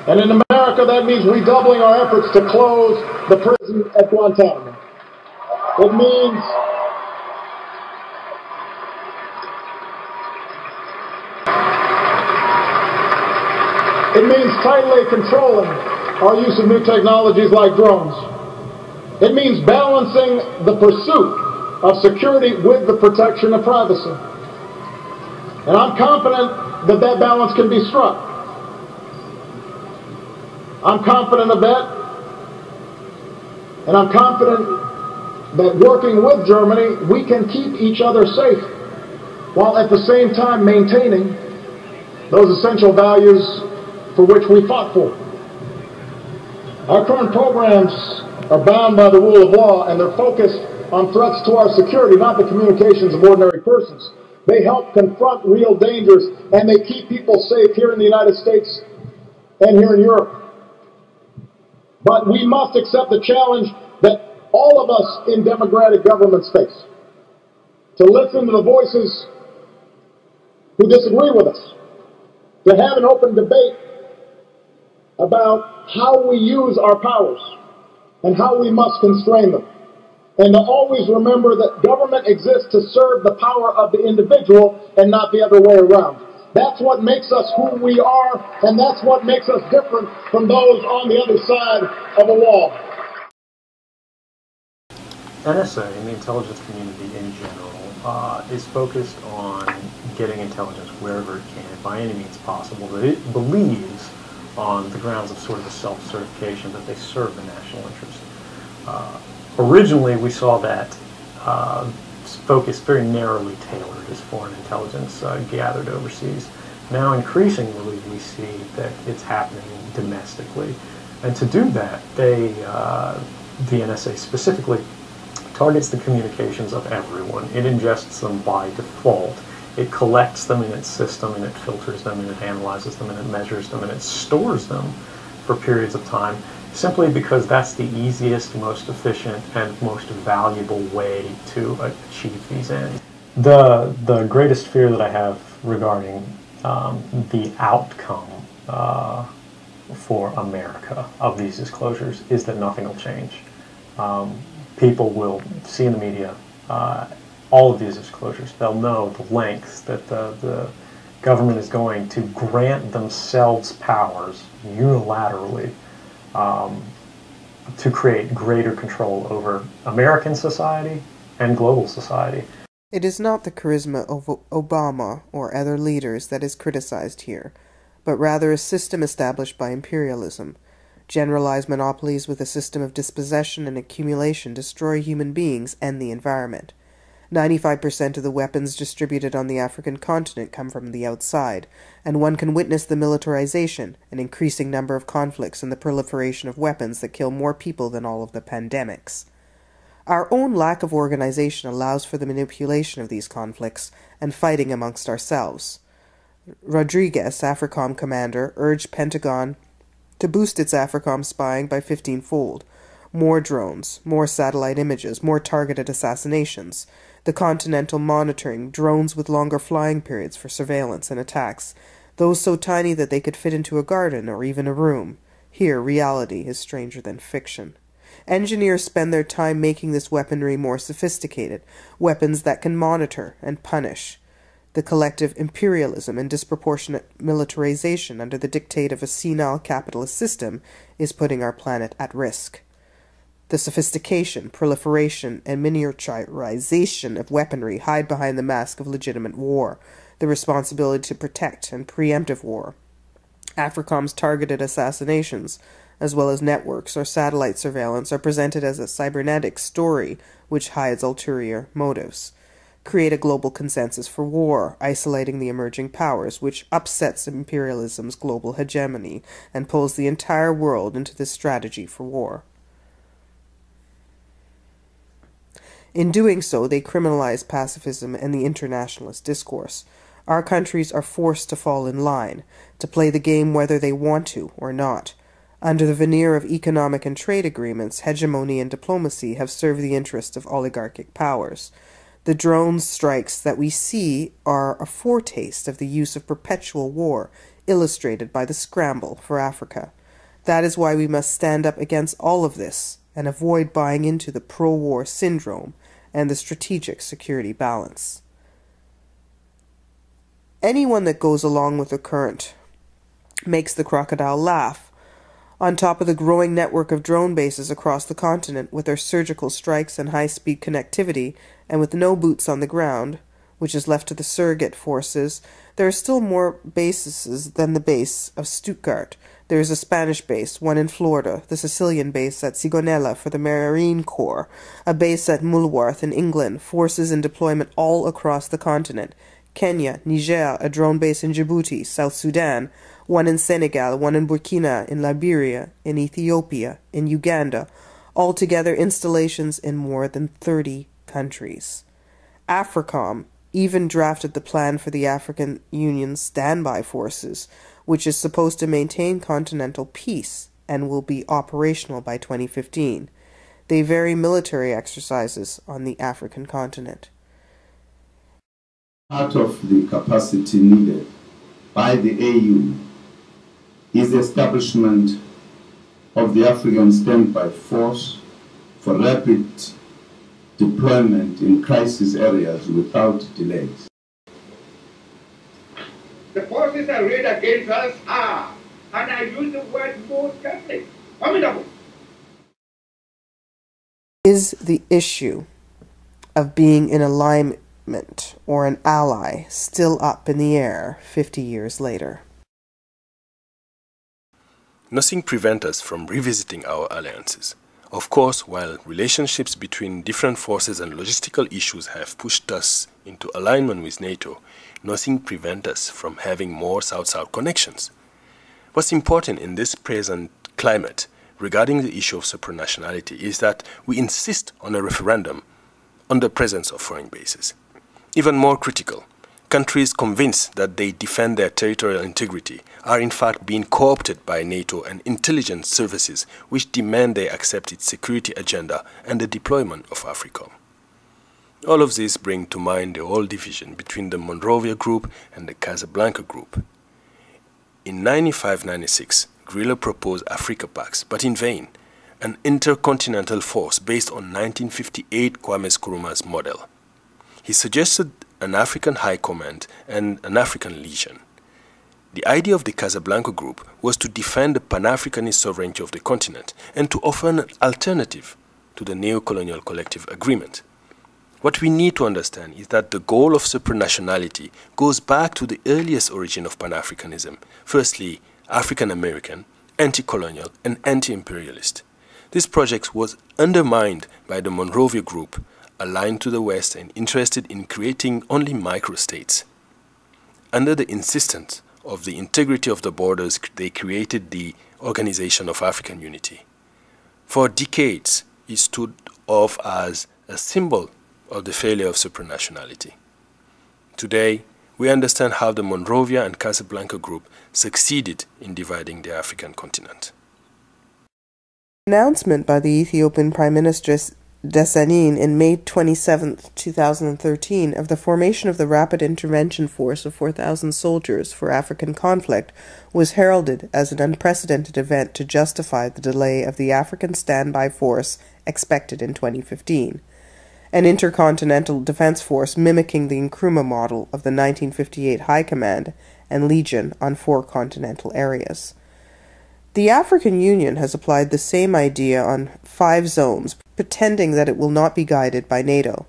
Speaker 21: And in America, that means redoubling our efforts to close the prison at Guantanamo. It means tightly controlling our use of new technologies like drones. It means balancing the pursuit of security with the protection of privacy. And I'm confident that that balance can be struck. I'm confident of that, and I'm confident that working with Germany, we can keep each other safe, while at the same time maintaining those essential values for which we fought for. Our current programs are bound by the rule of law, and they're focused on threats to our security, not the communications of ordinary persons. They help confront real dangers, and they keep people safe here in the United States and here in Europe. But we must accept the challenge that all of us in democratic governments face, to listen to the voices who disagree with us, to have an open debate about how we use our powers and how we must constrain them, and to always remember that government exists to serve the power of the individual and not the other way around. That's what makes us who we are, and that's what makes us different from those on the other side of a wall.
Speaker 22: NSA and the intelligence community in general is focused on getting intelligence wherever it can, by any means possible, that it believes on the grounds of sort of a self-certification that they serve the national interest. Originally, we saw that focus very narrowly tailored as foreign intelligence gathered overseas. Now, increasingly, we see that it's happening domestically. And to do that, the NSA specifically targets the communications of everyone. It ingests them by default It collects them in its system, and it filters them, and it analyzes them, and it measures them, and it stores them for periods of time, simply because that's the easiest, most efficient, and most valuable way to achieve these ends. The greatest fear that I have regarding the outcome for America of these disclosures is that nothing will change. People will see in the media all of these disclosures. They'll know the lengths that the government is going to grant themselves powers unilaterally to create greater control over American society and global society.
Speaker 4: It is not the charisma of Obama or other leaders that is criticized here, but rather a system established by imperialism. Generalized monopolies with a system of dispossession and accumulation destroy human beings and the environment. 95% of the weapons distributed on the African continent come from the outside, and one can witness the militarization, an increasing number of conflicts, and the proliferation of weapons that kill more people than all of the pandemics. Our own lack of organization allows for the manipulation of these conflicts and fighting amongst ourselves. Rodriguez, AFRICOM commander, urged Pentagon to boost its AFRICOM spying by 15-fold. More drones, more satellite images, more targeted assassinations, the continental monitoring, drones with longer flying periods for surveillance and attacks, those so tiny that they could fit into a garden or even a room. Here, reality is stranger than fiction. Engineers spend their time making this weaponry more sophisticated, weapons that can monitor and punish. The collective imperialism and disproportionate militarization under the dictate of a senile capitalist system is putting our planet at risk. The sophistication, proliferation, and miniaturization of weaponry hide behind the mask of legitimate war, the responsibility to protect and preemptive war. AFRICOM's targeted assassinations, as well as networks or satellite surveillance, are presented as a cybernetic story which hides ulterior motives. Create a global consensus for war, isolating the emerging powers, which upsets imperialism's global hegemony and pulls the entire world into this strategy for war. In doing so, they criminalize pacifism and the internationalist discourse. Our countries are forced to fall in line, to play the game whether they want to or not. Under the veneer of economic and trade agreements, hegemony and diplomacy have served the interests of oligarchic powers. The drone strikes that we see are a foretaste of the use of perpetual war, illustrated by the scramble for Africa. That is why we must stand up against all of this and avoid buying into the pro-war syndrome and the strategic security balance. Anyone that goes along with the current makes the crocodile laugh. On top of the growing network of drone bases across the continent, with their surgical strikes and high-speed connectivity, and with no boots on the ground, which is left to the surrogate forces, there are still more bases than the base of Stuttgart. There is a Spanish base, one in Florida, the Sicilian base at Sigonella for the Marine Corps, a base at Mulworth in England, forces in deployment all across the continent. Kenya, Niger, a drone base in Djibouti, South Sudan, one in Senegal, one in Burkina, in Liberia, in Ethiopia, in Uganda, altogether installations in more than 30 countries. AFRICOM even drafted the plan for the African Union's standby forces, which is supposed to maintain continental peace and will be operational by 2015. They vary military exercises on the African continent.
Speaker 18: Part of the capacity needed by the AU is the establishment of the African Standby Force for rapid deployment in crisis areas without delays.
Speaker 20: The forces arrayed against us are, and I use the word more carefully, formidable.
Speaker 4: Is the issue of being in alignment or an ally still up in the air 50 years later?
Speaker 3: Nothing prevents us from revisiting our alliances. Of course, while relationships between different forces and logistical issues have pushed us into alignment with NATO, nothing prevents us from having more South-South connections. What's important in this present climate regarding the issue of supranationality is that we insist on a referendum on the presence of foreign bases. Even more critical, Countries convinced that they defend their territorial integrity are in fact being co-opted by NATO and intelligence services which demand they accept its security agenda and the deployment of AFRICOM. All of this bring to mind the old division between the Monrovia Group and the Casablanca Group. In 95-96, Grillo proposed Africa Pax, but in vain, an intercontinental force based on 1958 Kwame Nkrumah's model. He suggested an African High Command and an African Legion. The idea of the Casablanca Group was to defend the Pan-Africanist sovereignty of the continent and to offer an alternative to the neo-colonial collective agreement. What we need to understand is that the goal of supranationality goes back to the earliest origin of Pan-Africanism, firstly African-American, anti-colonial and anti-imperialist. This project was undermined by the Monrovia Group, aligned to the West and interested in creating only microstates. Under the insistence of the integrity of the borders, they created the Organization of African Unity. For decades, it stood off as a symbol of the failure of supranationality. Today, we understand how the Monrovia and Casablanca Group succeeded in dividing the African continent.
Speaker 4: Announcement by the Ethiopian Prime Minister Desalegn in May 27, 2013 of the formation of the Rapid Intervention Force of 4,000 soldiers for African conflict was heralded as an unprecedented event to justify the delay of the African Standby Force expected in 2015, an intercontinental defense force mimicking the Nkrumah model of the 1958 High Command and Legion on 4 continental areas. The African Union has applied the same idea on 5 zones, pretending that it will not be guided by NATO.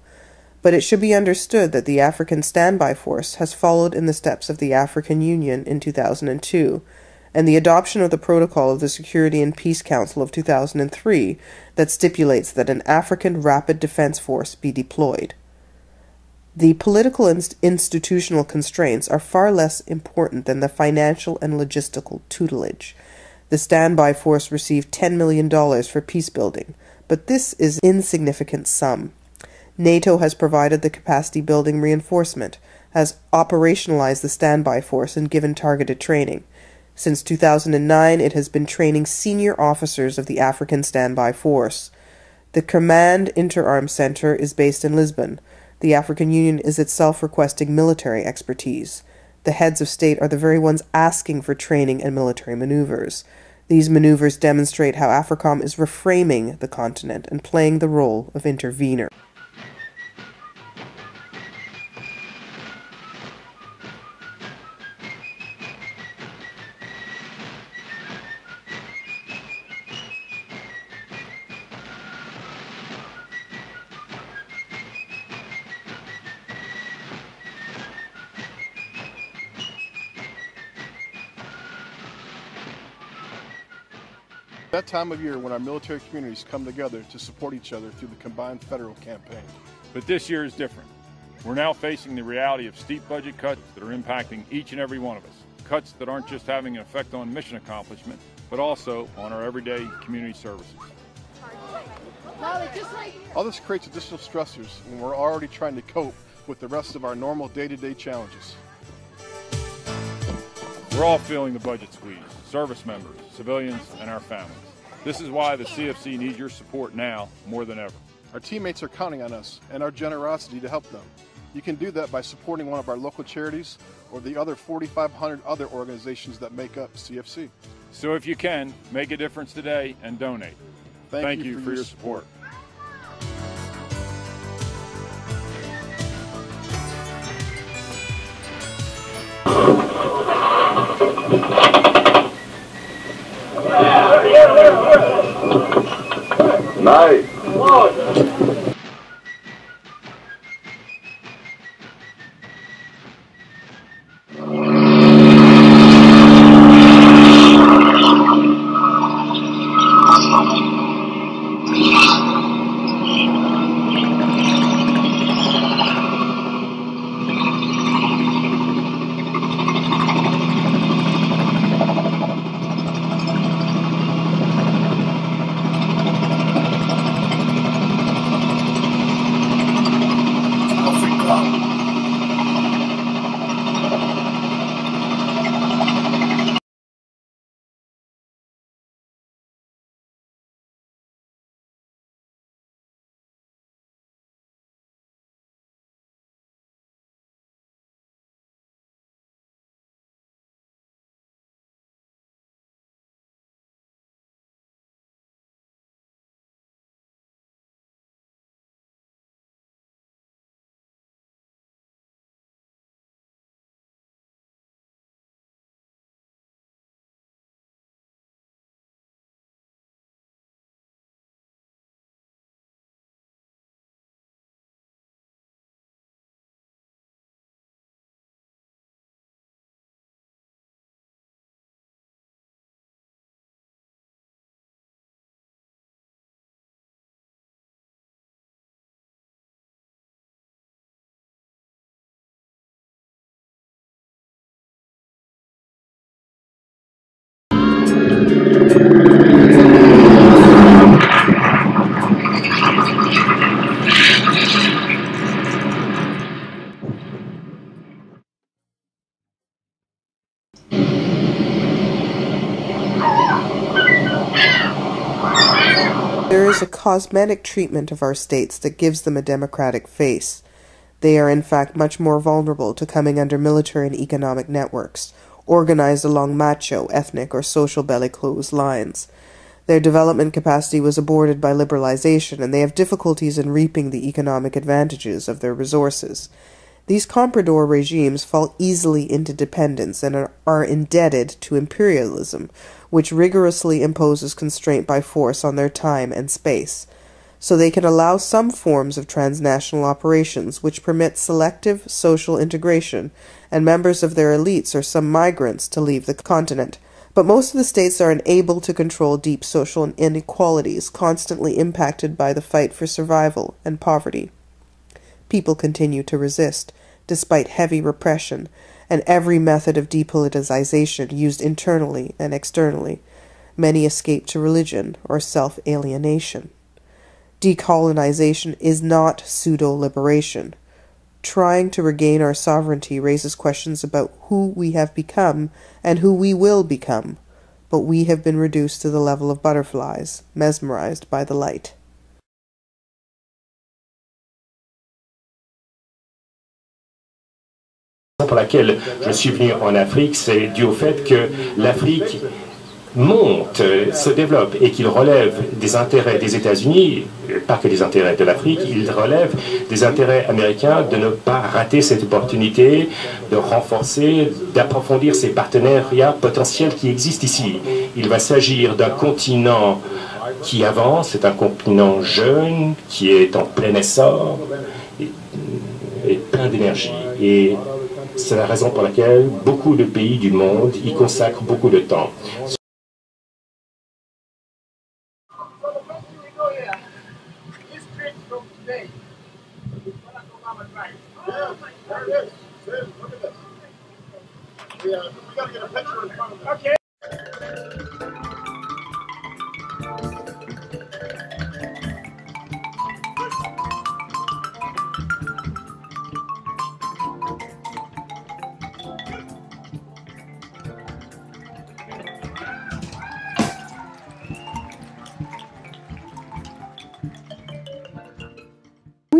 Speaker 4: But it should be understood that the African Standby Force has followed in the steps of the African Union in 2002, and the adoption of the Protocol of the Security and Peace Council of 2003 that stipulates that an African Rapid Defense Force be deployed. The political and institutional constraints are far less important than the financial and logistical tutelage. The standby force received $10 million for peacebuilding, but this is an insignificant sum. NATO has provided the capacity-building reinforcement, has operationalized the standby force and given targeted training. Since 2009, it has been training senior officers of the African Standby Force. The Command Interarm Center is based in Lisbon. The African Union is itself requesting military expertise. The heads of state are the very ones asking for training and military maneuvers. These maneuvers demonstrate how AFRICOM is reframing the continent and playing the role of intervener.
Speaker 2: That time of year when our military communities come together to support each other through the combined federal campaign.
Speaker 6: But this year is different. We're now facing the reality of steep budget cuts that are impacting each and every one of us. Cuts that aren't just having an effect on mission accomplishment, but also on our everyday community services.
Speaker 2: All this creates additional stressors when we're already trying to cope with the rest of our normal day-to-day challenges.
Speaker 6: We're all feeling the budget squeeze, service members, civilians, and our families. This is why the CFC needs your support now more than ever.
Speaker 2: Our teammates are counting on us and our generosity to help them. You can do that by supporting one of our local charities or the other 4,500 other organizations that make up CFC.
Speaker 6: So if you can, make a difference today and donate. Thank you for your support.
Speaker 23: Nice.
Speaker 4: There is a cosmetic treatment of our states that gives them a democratic face. They are in fact much more vulnerable to coming under military and economic networks, organized along macho, ethnic, or social bellicose lines. Their development capacity was aborted by liberalization, and they have difficulties in reaping the economic advantages of their resources. These comprador regimes fall easily into dependence and are indebted to imperialism, which rigorously imposes constraint by force on their time and space. So they can allow some forms of transnational operations which permit selective social integration, and members of their elites or some migrants to leave the continent. But most of the states are unable to control deep social inequalities, constantly impacted by the fight for survival and poverty. People continue to resist, despite heavy repression, and every method of depoliticization used internally and externally. Many escape to religion or self-alienation. Decolonization is not pseudo-liberation. Trying to regain our sovereignty raises questions about who we have become and who we will become, but we have been reduced to the level of butterflies, mesmerized by the light.
Speaker 1: Pour laquelle je suis venu en Afrique, c'est dû au fait que l'Afrique monte, se développe et qu'il relève des intérêts des États-Unis, pas que des intérêts de l'Afrique, il relève des intérêts américains de ne pas rater cette opportunité, de renforcer, d'approfondir ces partenariats potentiels qui existent ici. Il va s'agir d'un continent qui avance, c'est un continent jeune, qui est en plein essor et plein d'énergie. Et c'est la raison pour laquelle beaucoup de pays du monde y consacrent beaucoup de temps.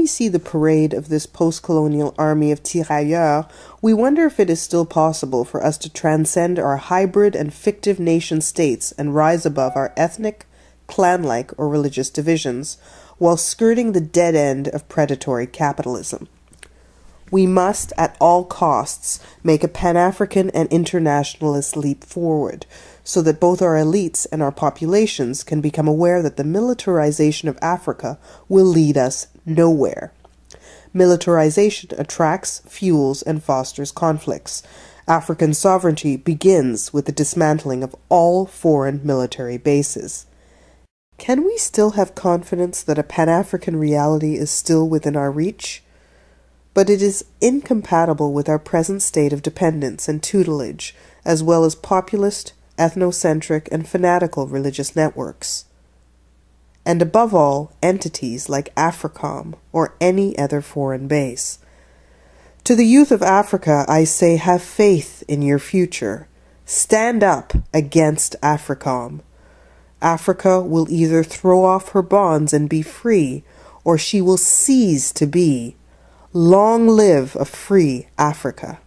Speaker 4: See the parade of this post-colonial army of tirailleurs, we wonder if it is still possible for us to transcend our hybrid and fictive nation-states and rise above our ethnic, clan-like, or religious divisions, while skirting the dead end of predatory capitalism. We must, at all costs, make a Pan-African and internationalist leap forward, so that both our elites and our populations can become aware that the militarization of Africa will lead us nowhere. Militarization attracts, fuels, and fosters conflicts. African sovereignty begins with the dismantling of all foreign military bases. Can we still have confidence that a Pan-African reality is still within our reach? But it is incompatible with our present state of dependence and tutelage, as well as populist, ethnocentric, and fanatical religious networks. And above all, entities like Africom or any other foreign base. To the youth of Africa, I say, have faith in your future. Stand up against Africom. Africa will either throw off her bonds and be free, or she will cease to be. Long live a free Africa.